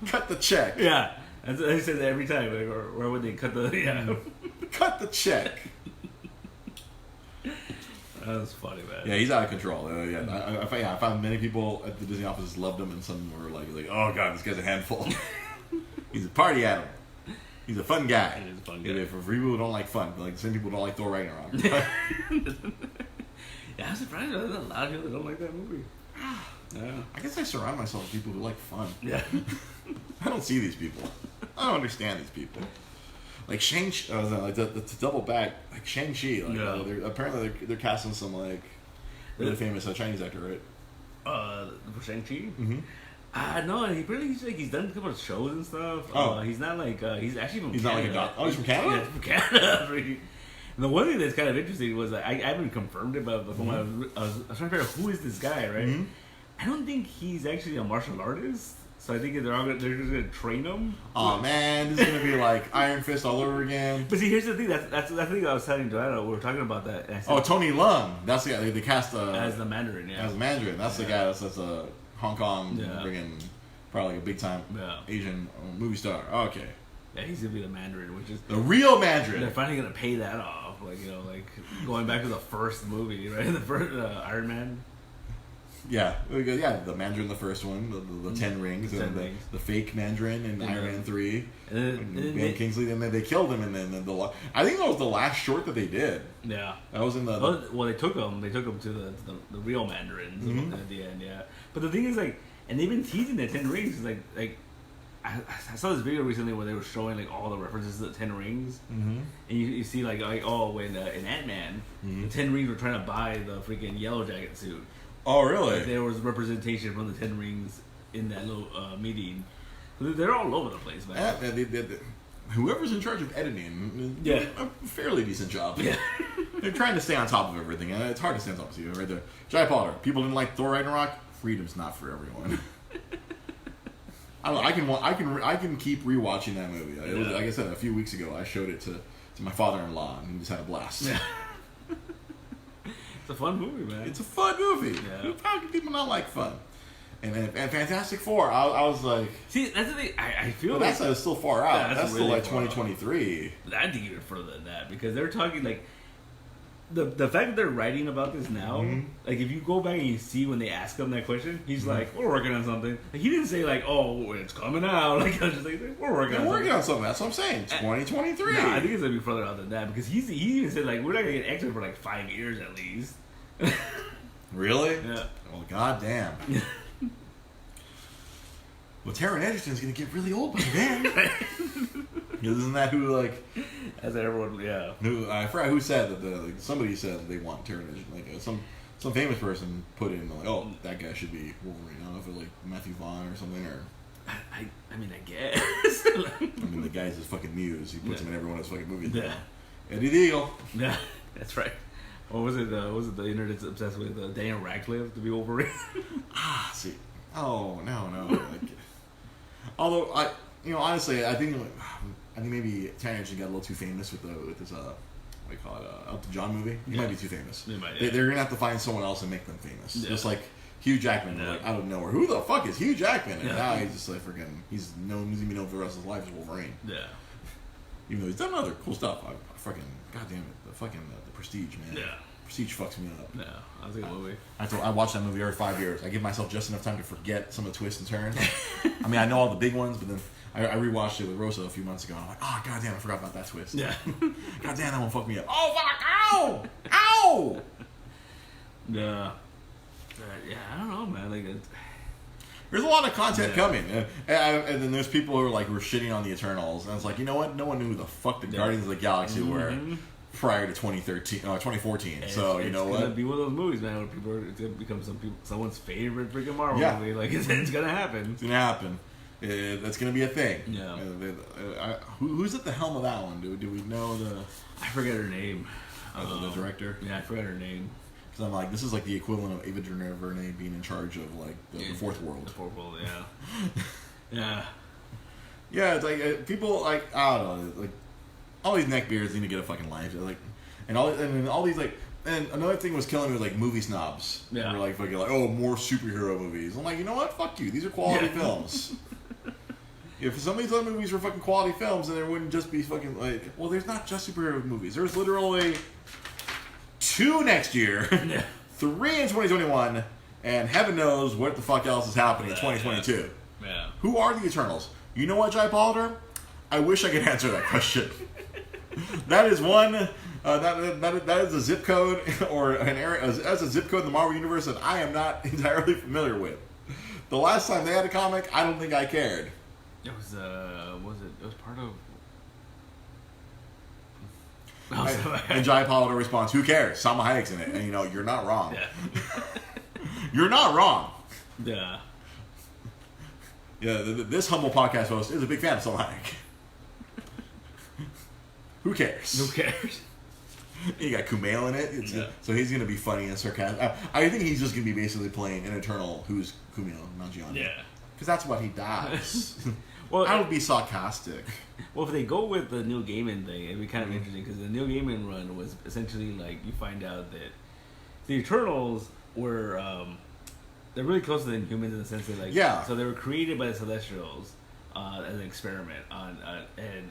Cut the check. Yeah. And so he says that every time, or when they cut the cut the check. That was funny, man. Yeah, he's out of control. I found many people at the Disney offices loved him, and some were like, oh god, this guy's a handful. He's a party animal. He's a fun guy. He is a fun guy. For people who don't like fun, like some people don't like Thor Ragnarok. Yeah, I'm surprised there's a lot of people that don't like that movie. Yeah. I guess I surround myself with people who like fun. Yeah. I don't see these people. I don't understand these people. Like to double back, like Shang-Chi. Like, apparently they're casting some like really famous Chinese actor, right? For Shang-Chi? Mm-hmm. No, he's done a couple of shows and stuff. Oh. He's not like he's actually from He's Canada. not like a oh, he's from Canada? Yeah, from Canada. And the one thing that's kind of interesting was I haven't confirmed it, but from I was trying to figure out who is this guy, right? Mm-hmm. I don't think he's actually a martial artist. So I think they're just gonna train him. Oh man, this is gonna be like Iron Fist all over again. But see, here's the thing. That's the thing I was telling Joanna. We were talking about that. And I said, Tony Leung. That's the guy they cast as the Mandarin. Yeah, as the Mandarin. That's the guy that's a Hong Kong bringing probably a big time Asian movie star. Okay. Yeah, he's gonna be the Mandarin, which is the real Mandarin. They're finally gonna pay that off, like going back to the first movie, right? The first Iron Man. Yeah, the Mandarin, the first one, the 10 rings, and the fake Mandarin in Iron Man 3, and Ben Kingsley, and then they killed him, and then I think that was the last short that they did. Yeah, that was in the. Well, they took him to the real Mandarins at the end. Yeah, but the thing is, like, and they've been teasing the 10 rings, like. I saw this video recently where they were showing like all the references to the 10 rings, and you see like when in Ant-Man, the 10 rings were trying to buy the freaking Yellow Jacket suit. Oh really? Like, there was representation from the 10 rings in that little meeting. They're all over the place, man. Whoever's in charge of editing, doing a fairly decent job. Yeah. They're trying to stay on top of everything, and it's hard to stay on top of you right there. Jai Potter, people didn't like Thor Ragnarok. Freedom's not for everyone. I can keep rewatching that movie. It was, like I said, a few weeks ago, I showed it to my father-in-law, and he just had a blast. Yeah. It's a fun movie, man. It's a fun movie. Yeah. How can people not like fun? And Fantastic Four, I was like... See, that's the thing. I feel like... That's still far out. Yeah, that's still really like 2023. I think even further than that, because they're talking like... The fact that they're writing about this now, like if you go back and you see when they ask him that question, he's like, "We're working on something." Like, he didn't say like, "Oh, it's coming out." Like I was just like, "We're working on something." That's what I'm saying. 2023. No, I think it's gonna be further out than that because he even said like, "We're not gonna get X-Men for like 5 years at least." Really? Yeah. Well, goddamn. Well, Taron Egerton's gonna get really old by then. Isn't that who like? As everyone, yeah. Who I forgot who said that. Somebody said that they want Taron Egerton. Like some famous person put in like, oh, that guy should be Wolverine. I don't know if it's like Matthew Vaughn or something or. I mean, I guess. I mean, the guy's his fucking muse. He puts him in every one of his fucking movies. Yeah. Eddie Deagle. Yeah, that's right. What was it? Was it the internet's obsessed with Daniel Radcliffe to be Wolverine? See. Oh no. Like, although honestly, I think maybe Taron Egerton got a little too famous with this what do you call it, Elton John movie. He might be too famous. They're gonna have to find someone else and make them famous. Yeah. Just like Hugh Jackman, like out of nowhere. Who the fuck is Hugh Jackman? And now he's just like freaking. He's gonna be known for the rest of his life as Wolverine. Yeah. Even though he's done other cool stuff. I fucking goddamn it, the Prestige, man. Yeah. Prestige fucks me up. Yeah, that was a good movie. I watch that movie every 5 years. I give myself just enough time to forget some of the twists and turns. I mean, I know all the big ones, but then I rewatched it with Rosa a few months ago. And I'm like, oh goddamn, I forgot about that twist. Yeah. Goddamn, that one fucked me up. Oh fuck! Ow! Ow! Yeah. Yeah, I don't know, man. Like, there's a lot of content coming, and then there's people who are shitting on the Eternals, and it's like, you know what? No one knew who the fuck the Guardians of the Galaxy were prior to 2014. So you know what? It's gonna be one of those movies, man, where people it's gonna become someone's favorite freaking Marvel movie. Like it's gonna happen. It's gonna happen. That's gonna be a thing. Yeah. Who's at the helm of that one? Do we know the? I forget her name. The director. Yeah, I forget her name. Because I'm like, this is like the equivalent of Ava DuVernay being in charge of like the Fourth World. The Fourth World, yeah. Yeah. Yeah, it's like people like I don't know, like all these neckbeards need to get a fucking life. Like, and all these like, and another thing was killing me was like movie snobs. Yeah. Who were like fucking like, oh, more superhero movies. I'm like, you know what? Fuck you. These are quality films. If some of these other movies were fucking quality films, then there wouldn't just be fucking like, well, there's not just superhero movies. There's literally 2 next year, 3 in 2021, and heaven knows what the fuck else is happening in 2022. Yeah. Who are the Eternals? You know what, Jai Balder? I wish I could answer that question. That is one. That is a zip code or an area. That's a zip code in the Marvel universe that I am not entirely familiar with. The last time they had a comic, I don't think I cared. It was it was part of. And Jai Balder responds, "Who cares? Salma Hayek's in it." And you're not wrong. Yeah. You're not wrong. Yeah. Yeah. This humble podcast host is a big fan of Salma Hayek. Who cares? Who cares? You got Kumail in it, so he's gonna be funny and sarcastic. I think he's just gonna be basically playing an Eternal who's Kumail, not Gianni. Yeah, because that's what he does. Well, I would be sarcastic. Well, if they go with the Neil Gaiman thing, it'd be kind of interesting because the Neil Gaiman run was essentially like you find out that the Eternals were they're really close to the Inhumans in the sense that so they were created by the Celestials as an experiment on and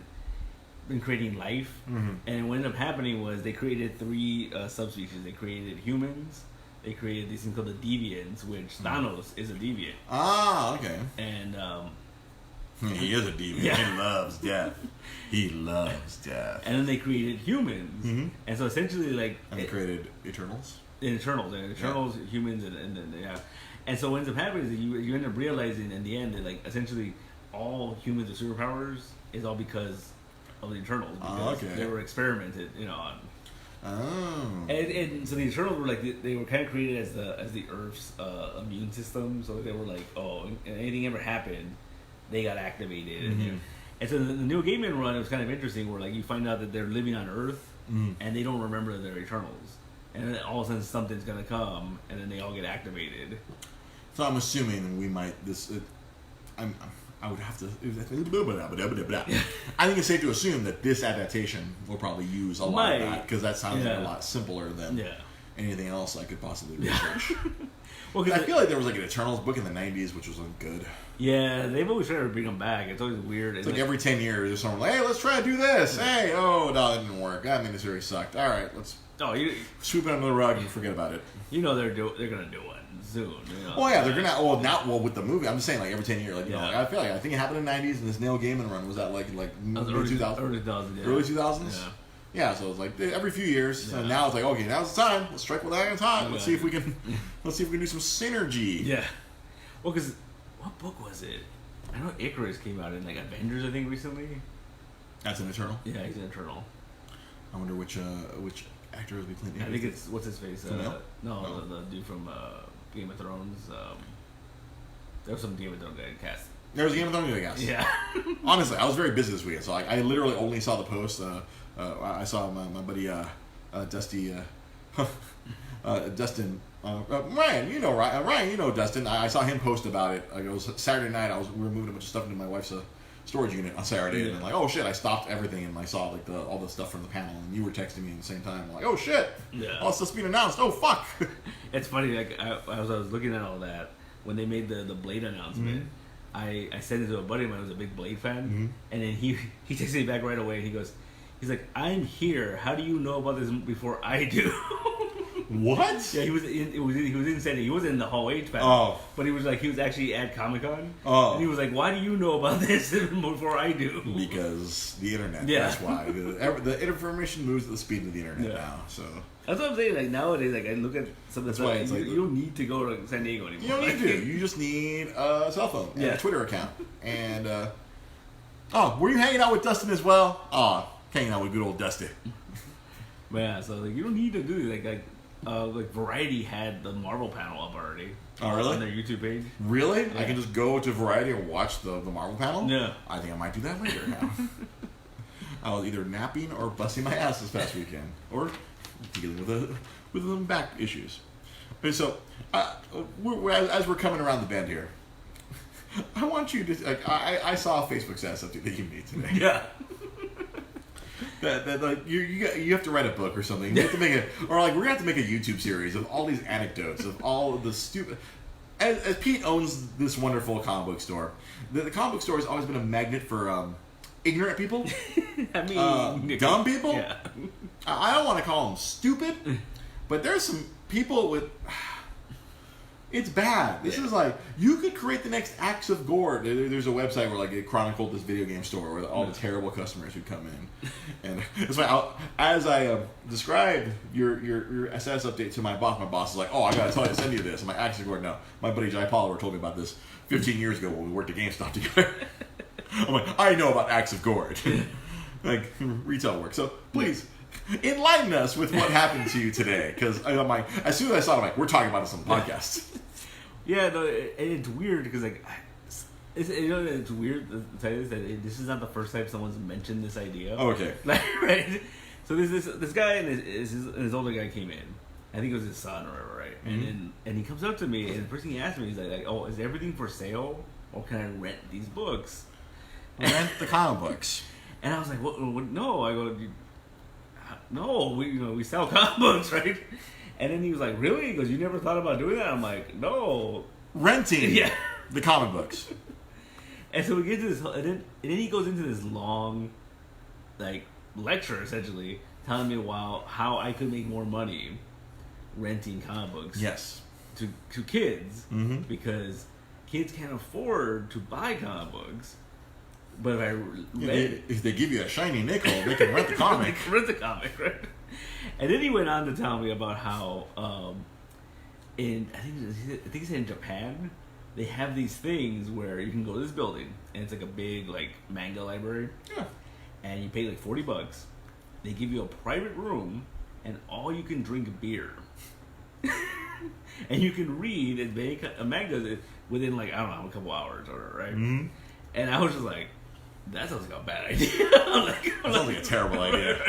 been creating life, and what ended up happening was they created 3 subspecies. They created humans. They created these things called the Deviants, which Thanos is a Deviant. Ah, okay. And he is a Deviant. Yeah. He loves death. He loves death. And then they created humans, and so essentially and they created Eternals. Eternals, humans, and and so what ends up happening is that you end up realizing in the end that essentially all humans with superpowers is all because of the Eternals because they were experimented, on. Oh. And so the Eternals were they were kind of created as the Earth's immune system, so they were and anything ever happened, they got activated. And so the Neil Gaiman run, it was kind of interesting where you find out that they're living on Earth and they don't remember they're Eternals, and then all of a sudden something's gonna come and then they all get activated. So I'm assuming we might I would have to. I think it's safe to assume that this adaptation will probably use a lot of that because that sounds a lot simpler than anything else I could possibly research. Well, I feel like there was an Eternals book in the '90s which wasn't good. Yeah, they've always tried to bring them back. It's always weird. It's every 10 years there's someone hey, let's try to do this. Hey, no, that didn't work. I mean, this series sucked. All right, let's sweep it under the rug and forget about it. They're gonna do one soon. Well, yeah, they're gonna. Well, not with the movie. I'm just saying, every 10 years, I feel I think it happened in the '90s, and this Neil Gaiman run was that early 2000s. Early 2000s. Yeah. Early 2000s. Yeah, so it's every few years, and now it's okay, now's the time. Let's strike with iron time. Let's see if we can. Let's see if we can do some synergy. Yeah. Well, because what book was it? I know Icarus came out in Avengers, I think, recently. That's an Eternal. Yeah, he's an Eternal. I wonder which actor is playing. I think it's what's his face. No, the dude from Game of Thrones. There was some Game of Thrones guy cast. There was a Game of Thrones guy cast. Yeah. Honestly, I was very busy this weekend, so I literally only saw the post. I saw my buddy Dusty, Dustin. Ryan, Ryan, Dustin. I saw him post about it. It was Saturday night. We were moving a bunch of stuff into my wife's storage unit on Saturday, and then oh shit, I stopped everything and I saw all the stuff from the panel, and you were texting me at the same time. I'm oh shit, all this stuff's being announced. Oh fuck. It's funny. I was looking at all that when they made the Blade announcement. I sent it to a buddy of mine who was a big Blade fan, and then he texted me back right away. And he's like, I'm here. How do you know about this before I do? What? Yeah, he was in San Diego. He wasn't in the Hall H panel, but he was actually at Comic-Con. Oh, and he was like, why do you know about this before I do? Because the internet. Yeah, that's why the information moves at the speed of the internet now. So that's what I'm saying. Nowadays, I look at some of the stuff. You don't need to go to San Diego anymore. You don't need to. You just need a cell phone and a Twitter account. And were you hanging out with Dustin as well? Hanging out with good old Dusty. Yeah, so you don't need to do Variety had the Marvel panel up already. Oh, really? On their YouTube page. Really? Yeah. I can just go to Variety and watch the Marvel panel? Yeah. I think I might do that later now. I was either napping or busting my ass this past weekend. Or dealing with some back issues. And so, as we're coming around the bend here, I want you to... I saw a Facebook status update that you made today. Yeah. That you have to write a book or something. You have to make we're gonna have to make a YouTube series of all these anecdotes of all of the stupid. As Pete owns this wonderful comic book store, the comic book store has always been a magnet for ignorant people. I mean, dumb people. Yeah. I don't want to call them stupid, but there's some people with It's bad. This is like, you could create the next Axe of Gore. There's a website where like it chronicled this video game store where all the terrible customers who come in. And it's like, as I described your status update to my boss is like, oh, I gotta tell you to send you this. I'm like, Axe of Gore, no. My buddy Jai Pollard told me about this 15 years ago when we worked at GameStop together. I'm like, I know about Axe of Gore. Like, retail work. So, please, enlighten us with what happened to you today. Because I'm like, as soon as I saw it, I'm like, we're talking about this on the podcast. Yeah, no, it's weird because like, it's weird to tell you that this is not the first time someone's mentioned this idea. Oh, okay. Like, right? So this guy and his older guy came in. I think it was his son or whatever, right? Mm-hmm. And he comes up to me, and the first thing he asked me is like, oh, is everything for sale, or can I rent these books? Rent the comic books. And I was like, what? No. I go, no, we sell comic books, right? And then he was like, really? He goes, you never thought about doing that? I'm like, no. Renting the comic books. And so we get to this, and then he goes into this long, like, lecture, essentially, telling me how I could make more money renting comic books. Yes. To kids, because kids can't afford to buy comic books. But if they give you a shiny nickel, they can rent the comic. They can rent the comic, right? And then he went on to tell me about how, I think he said in Japan, they have these things where you can go to this building, and it's like a big like manga library. Yeah. And you pay like $40. They give you a private room, and all you can drink beer. And you can read as many mangas within like, I don't know, a couple hours or whatever, right? Mm-hmm. And I was just like, that sounds like a bad idea. That sounds like a terrible idea.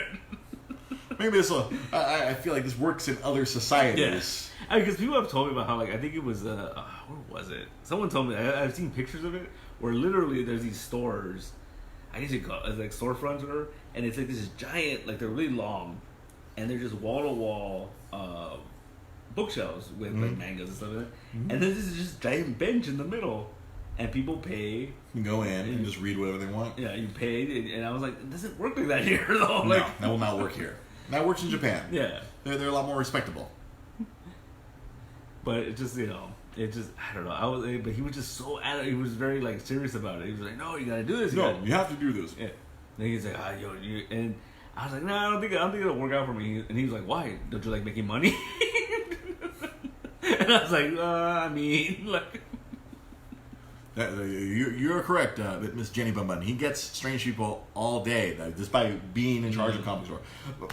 Maybe this will. I feel like this works in other societies. Yeah. Because people have told me about how, like, I think it was, where was it? Someone told me, I've seen pictures of it, where literally there's these stores, I guess you call it, like storefronts or whatever, and it's like this giant, like, they're really long, and they're just wall-to-wall bookshelves with, like, mangas and stuff like that. And then there's this just giant bench in the middle. And people pay. You can go in and just read whatever they want. Yeah, you pay, and I was like, it doesn't work like that here, though. No, like, that will not work here. That works in Japan. Yeah. They're a lot more respectable. But it just, I don't know. But he was just so, he was very, like, serious about it. He was like, no, you gotta do this. You have to do this. Yeah. And he's like, and I was like, no, I don't think it'll work out for me. And he was like, why? Don't you like making money? And I was like, I mean, like... You're correct, Miss Jenny Bun Bun. He gets strange people all day, just by being in charge of a comic store.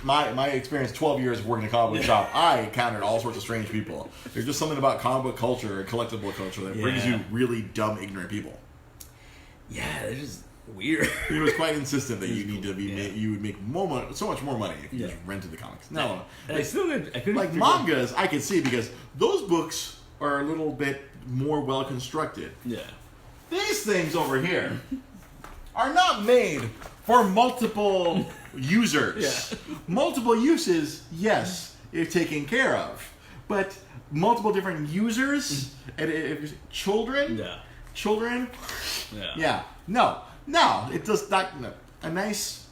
My experience, 12 years of working in a comic book shop, I encountered all sorts of strange people. There's just something about comic book culture and collectible culture that brings you really dumb, ignorant people. Yeah, they're just weird. He was quite insistent that you would make so much more money if you just rented the comics. No, I couldn't like mangas, I could see because those books are a little bit more well constructed. Yeah. These things over here are not made for multiple users. Yeah. Multiple uses, yes, it's taken care of. But multiple different users, and children, no, it does not. No. A nice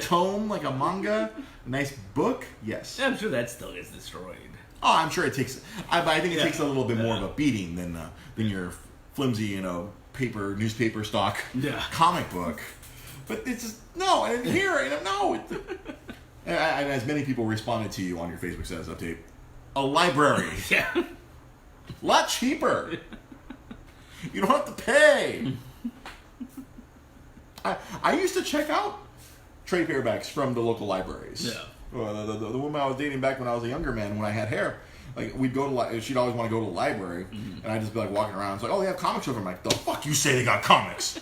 tome like a manga, a nice book, yes. Yeah, I'm sure that still gets destroyed. Oh, I'm sure it takes. I think it takes a little bit more of a beating than your flimsy, newspaper stock comic book. But it's just no, and here, no. And as many people responded to you on your Facebook status update, a library, a lot cheaper. You don't have to pay. I used to check out trade paperbacks from the local libraries. Yeah. The woman I was dating back when I was a younger man, when I had hair, like we'd go to, she'd always want to go to the library, and I'd just be like walking around. It's like, oh, they have comics over. I'm like, the fuck you say they got comics?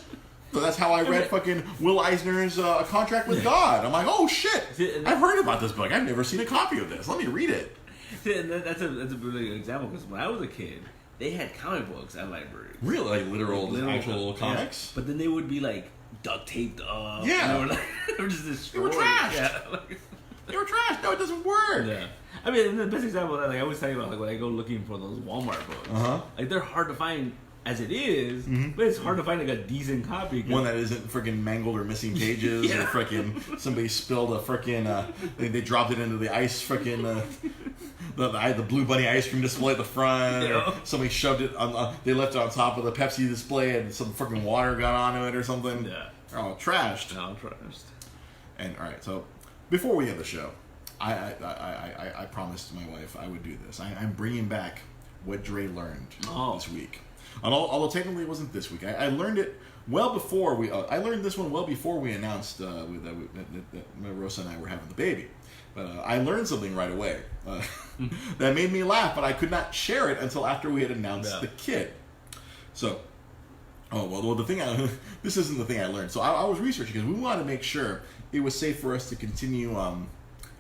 So that's how I read fucking Will Eisner's A Contract with God. I'm like, oh shit, I've heard about this book. I've never seen a copy of this. Let me read it. That's a really good example because when I was a kid, they had comic books at libraries. Really, like literal actual comics. Yeah. But then they would be like duct taped up. Yeah, they were just destroyed. They were trashed. Yeah. They were trash. No, it doesn't work. Yeah. I mean, the best example of that, like I always tell you about, like when I go looking for those Walmart books, like they're hard to find as it is, but it's hard to find like a decent copy. One that isn't freaking mangled or missing pages, or freaking somebody spilled a freaking they dropped it into the ice freaking the Blue Bunny ice cream display at the front. Yeah. Or somebody shoved it on. They left it on top of the Pepsi display, and some freaking water got onto it or something. Yeah. They're all trashed. All trashed. And all right, so before we end the show, I promised my wife I would do this. I'm bringing back what Dre learned this week. Although technically it wasn't this week. I learned it well before we. I learned this one well before we announced that Rosa and I were having the baby. But I learned something right away that made me laugh, but I could not share it until after we had announced the kid. So, the thing this isn't the thing I learned. So I was researching because we wanted to make sure it was safe for us to continue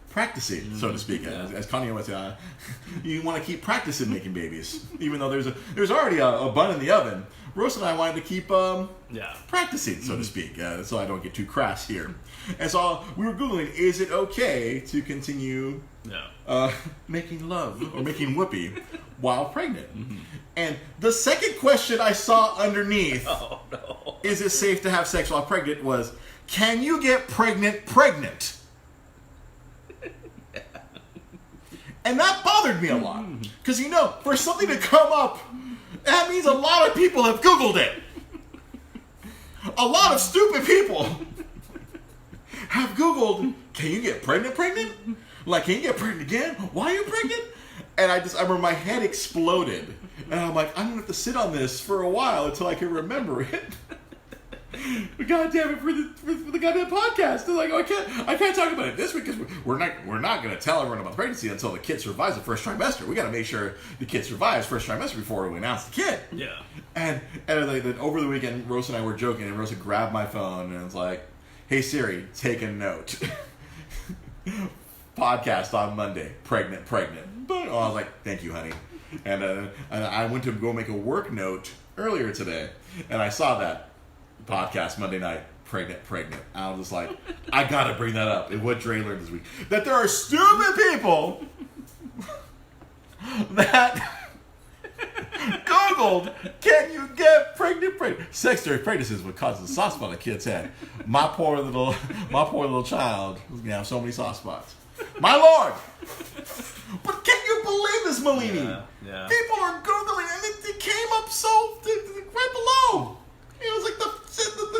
practicing, so to speak. As Kanye would say, you want to keep practicing making babies, even though there's already a bun in the oven. Rose and I wanted to keep practicing, so to speak, so I don't get too crass here. And so we were Googling, is it okay to continue making love or making whoopee while pregnant? And the second question I saw underneath, is it safe to have sex while pregnant, was, can you get pregnant? And that bothered me a lot. Because, for something to come up, that means a lot of people have Googled it. A lot of stupid people have Googled, can you get pregnant? Like, can you get pregnant again? Why are you pregnant? And I remember my head exploded. And I'm like, I'm going to have to sit on this for a while until I can remember it. God damn it, for the goddamn podcast. They're like, I can't talk about it this week because we're not going to tell everyone about pregnancy until the kid survives the first trimester. We got to make sure the kid survives first trimester before we announce the kid. Yeah. And then over the weekend, Rose and I were joking, and Rose grabbed my phone and was like, "Hey Siri, take a note. Podcast on Monday. Pregnant. But I was like, "Thank you, honey." And I went to go make a work note earlier today, and I saw that. Podcast Monday night, pregnant. I was just like, I gotta bring that up. And what Dre learned this week, that there are stupid people that Googled, can you get pregnant? Sex during pregnancy is what causes a soft spot on a kid's head. My poor little child is gonna have so many soft spots. My Lord! But can you believe this, Malini? Yeah. People are Googling, and it came up so right below. It was like the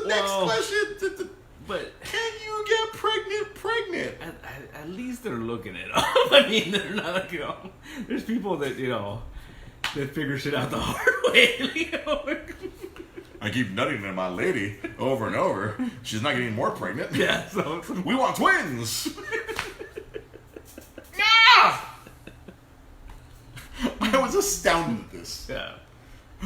next question. But can you get pregnant? At least they're looking it up. I mean, they're not like, there's people that, that figure shit out the hard way. I keep nutting at my lady over and over. She's not getting more pregnant. Yeah, so we want twins. Yeah! I was astounded at this. Yeah.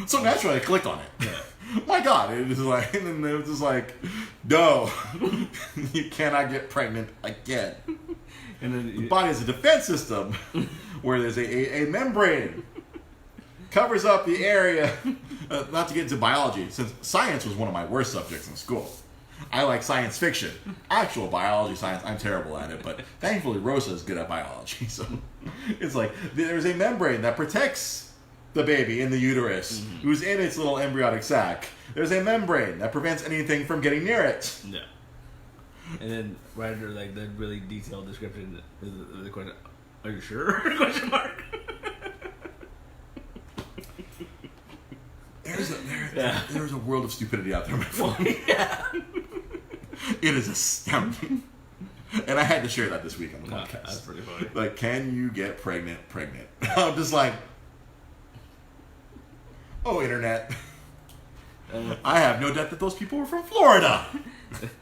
So naturally, I clicked on it. Yeah. My God, it was like, and it was just like, no, you cannot get pregnant again. And then the body has a defense system where there's a membrane covers up the area. Not to get into biology, since science was one of my worst subjects in school. I like science fiction. Actual biology science, I'm terrible at it, but thankfully Rosa is good at biology. So it's like there's a membrane that protects the baby in the uterus, who's in its little embryonic sac. There's a membrane that prevents anything from getting near it. Yeah. And then right under like the really detailed description is the question, are you sure? Question mark. There's a world of stupidity out there, my friend. Yeah. It is astounding. And I had to share that this week on the podcast. That's pretty funny. Like, can you get pregnant? I'm just like, oh, internet. I have no doubt that those people were from Florida.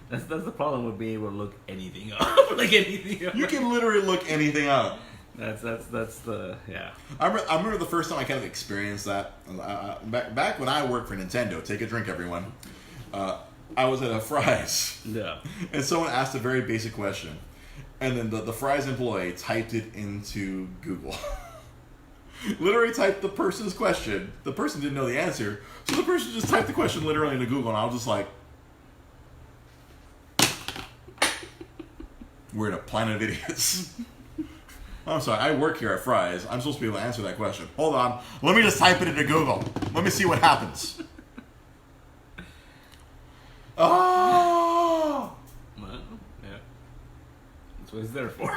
That's the problem with being able to look anything up. Like anything up. You can literally look anything up. That's the, yeah. I remember the first time I kind of experienced that. Back when I worked for Nintendo, take a drink, everyone. I was at a Fry's. Yeah. And someone asked a very basic question. And then the Fry's employee typed it into Google. Literally typed the person's question. The person didn't know the answer. So the person just typed the question literally into Google. And I was just like, we're in a planet of idiots. I'm sorry, I work here at Fry's. I'm supposed to be able to answer that question. Hold on. Let me just type it into Google. Let me see what happens. Oh! Well, yeah. That's what it's there for.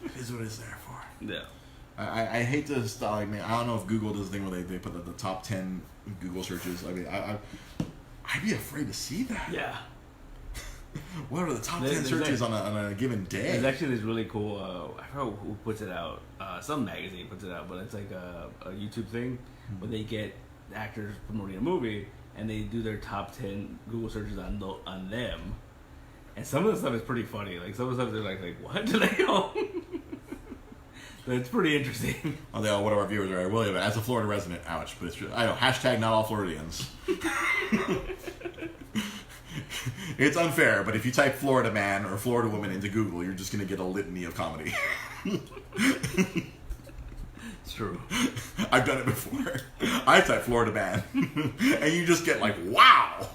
It is what it's there for. Yeah. I hate to stop. Like, man, I don't know if Google does a thing where they put the top 10 Google searches. I mean, I'd be afraid to see that. Yeah. What are the top 10 searches on a given day? There's actually this really cool, I forgot who puts it out, some magazine puts it out, but it's like a YouTube thing where they get actors promoting a movie and they do their top 10 Google searches on them. And some of the stuff is pretty funny. Like some of the stuff they're like what do they know? So it's pretty interesting. Oh, one of our viewers are William, as a Florida resident, ouch, but it's true. I know, hashtag not all Floridians. It's unfair, but if you type Florida man or Florida woman into Google, you're just going to get a litany of comedy. It's true. I've done it before. I type Florida man, and you just get like, wow.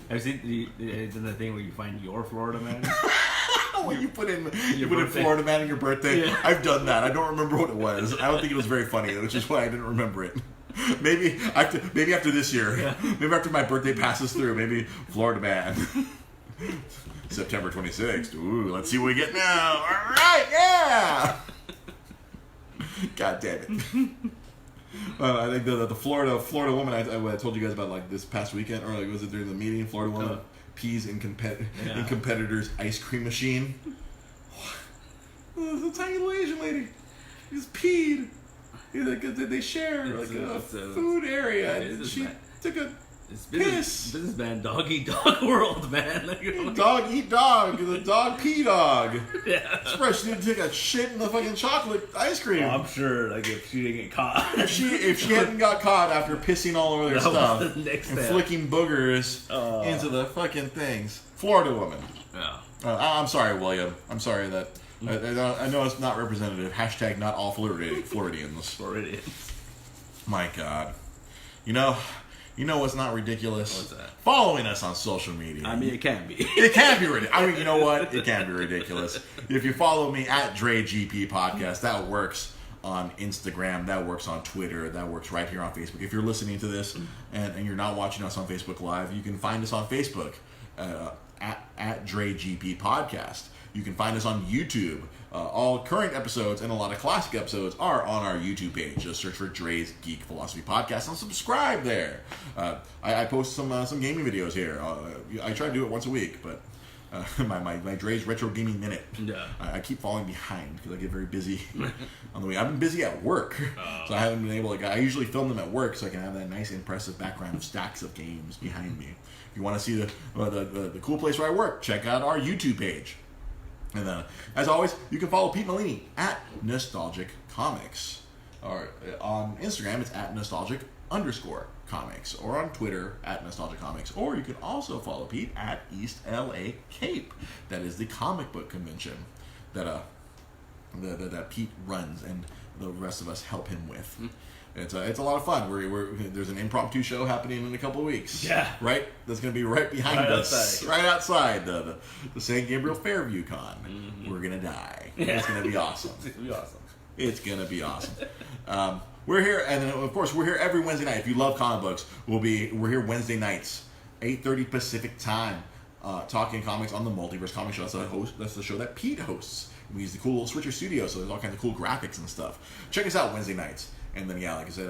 Have you seen the thing where you find your Florida man? When you put in Florida man in your birthday. Yeah. I've done that. I don't remember what it was. I don't think it was very funny, which is why I didn't remember it. Maybe after this year. Yeah. Maybe after my birthday passes through. Maybe Florida man. September 26th. Ooh, let's see what we get now. All right, yeah. God damn it. I think the Florida woman I told you guys about like this past weekend, or like was it during the meeting? Florida woman pees in competitor's ice cream machine. The tiny little Asian lady just peed. They share like a food area, and she took a piss. Businessman, dog eat dog world, man. Dog eat dog, the dog pee dog. Yeah. Express didn't take a shit in the fucking chocolate ice cream. Oh, I'm sure, like if she didn't get caught, if she hadn't got caught after pissing all over their stuff and flicking boogers into the fucking things, Florida woman. Yeah. I'm sorry, William. I'm sorry that. I know it's not representative. Hashtag not all Floridians. Floridians. My God. You know what's not ridiculous? What's that? Following us on social media. I mean, it can be. It can be ridiculous. I mean, you know what? It can be ridiculous. If you follow me at Dre GP Podcast, that works on Instagram. That works on Twitter. That works right here on Facebook. If you're listening to this and you're not watching us on Facebook Live, you can find us on Facebook at Dre GP Podcast. You can find us on YouTube. All current episodes and a lot of classic episodes are on our YouTube page. Just search for Dre's Geek Philosophy Podcast and subscribe there. I post some gaming videos here. I try to do it once a week, but my Dre's Retro Gaming Minute. Yeah. I keep falling behind because I get very busy on the way. I've been busy at work, so I haven't been able to. I usually film them at work so I can have that nice, impressive background of stacks of games behind me. If you want to see the cool place where I work, check out our YouTube page. And as always, you can follow Pete Malini at Nostalgic Comics. Or on Instagram, it's at Nostalgic_Comics. Or on Twitter, at Nostalgic Comics. Or you can also follow Pete at East LA Cape. That is the comic book convention that Pete runs and the rest of us help him with. It's a lot of fun. There's an impromptu show happening in a couple of weeks. Yeah. Right? That's going to be right behind us. Right outside the St. Gabriel Fairview Con. Mm-hmm. We're going to die. Yeah. It's going to be awesome. It's going to be awesome. We're here, and then, of course, we're here every Wednesday night. If you love comic books, we're here Wednesday nights, 8:30 Pacific time, talking comics on the Multiverse Comic Show. That's the show that Pete hosts. We use the cool little Switcher Studio, so there's all kinds of cool graphics and stuff. Check us out Wednesday nights. And then, yeah, like I said,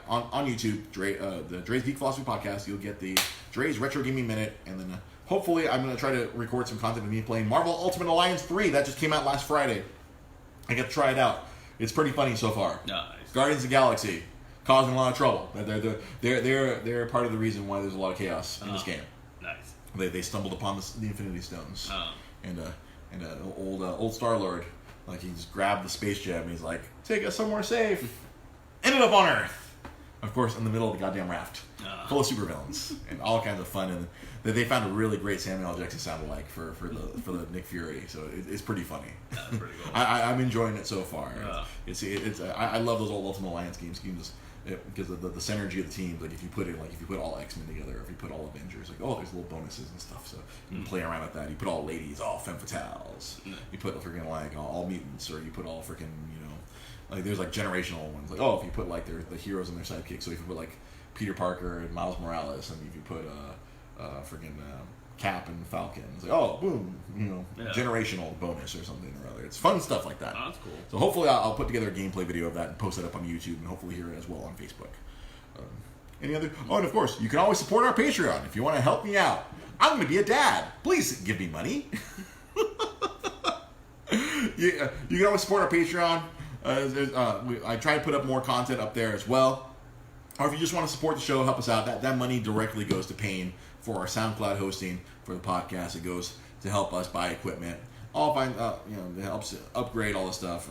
on YouTube, the Dre's Geek Philosophy Podcast, you'll get the Dre's Retro Gaming Minute. And then hopefully I'm going to try to record some content of me playing Marvel Ultimate Alliance 3. That just came out last Friday. I got to try it out. It's pretty funny so far. Nice. Guardians of the Galaxy, causing a lot of trouble. They're part of the reason why there's a lot of chaos in this game. Nice. They stumbled upon the Infinity Stones. And old Star-Lord, like, he just grabbed the space gem and he's like, take us somewhere safe. Ended up on Earth, of course, in the middle of the goddamn raft, full of supervillains and all kinds of fun. And they found a really great Samuel L. Jackson sound-alike for the Nick Fury, so it's pretty funny. That's pretty cool. I'm enjoying it so far. I love those old Ultimate Alliance games because of the synergy of the teams. Like if you put all X-Men together, or if you put all Avengers, like there's little bonuses and stuff. So you can play around with that. You put all ladies, all femme fatales. You put freaking like all mutants, or you put all freaking like there's like generational ones. Like if you put like the heroes and their sidekicks. So if you put like Peter Parker and Miles Morales, and if you put Cap and Falcon. It's like, oh, boom, generational bonus or something or other. It's fun stuff like that. Oh, that's cool. So hopefully I'll put together a gameplay video of that and post it up on YouTube and hopefully hear it as well on Facebook. Any other? Oh, and of course, you can always support our Patreon if you want to help me out. I'm going to be a dad. Please give me money. You can always support our Patreon. I try to put up more content up there as well. Or if you just want to support the show, help us out. That money directly goes to paying for our SoundCloud hosting for the podcast. It goes to help us buy equipment. It helps upgrade all the stuff.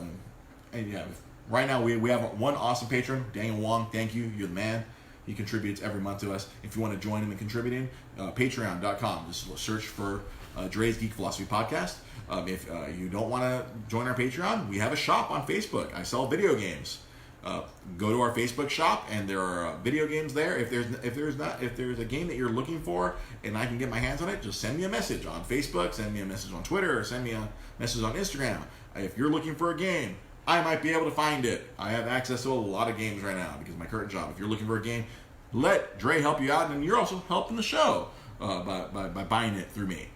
And yeah, right now we have one awesome patron, Daniel Wong. Thank you. You're the man. He contributes every month to us. If you want to join him in contributing, patreon.com. Just search for Dre's Geek Philosophy Podcast. If you don't want to join our Patreon, we have a shop on Facebook. I sell video games. Go to our Facebook shop, and there are video games there. If there's a game that you're looking for, and I can get my hands on it, just send me a message on Facebook, send me a message on Twitter, or send me a message on Instagram. If you're looking for a game, I might be able to find it. I have access to a lot of games right now because of my current job. If you're looking for a game, let Dre help you out, and you're also helping the show by buying it through me.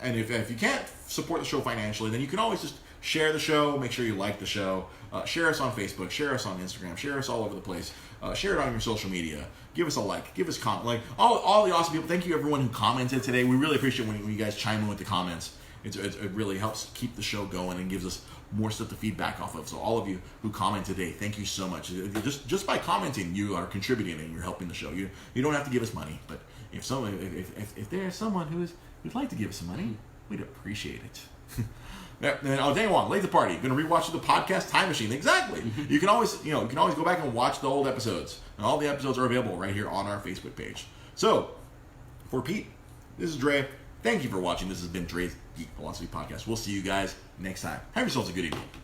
And if you can't support the show financially, then you can always just share the show, make sure you like the show, share us on Facebook, share us on Instagram, share us all over the place, share it on your social media, give us a like, give us comment, like all the awesome people. Thank you everyone who commented today. We really appreciate when you guys chime in with the comments. It really helps keep the show going and gives us more stuff to feedback off of. So all of you who comment today, thank you so much. Just by commenting, you are contributing and you're helping the show. You don't have to give us money, but if there's someone who'd like to give us some money, we'd appreciate it. Daniel Wong, late the party. Going to rewatch the podcast Time Machine. Exactly. You can always go back and watch the old episodes. And all the episodes are available right here on our Facebook page. So, for Pete, this is Dre. Thank you for watching. This has been Dre's Geek Philosophy Podcast. We'll see you guys next time. Have yourselves a good evening.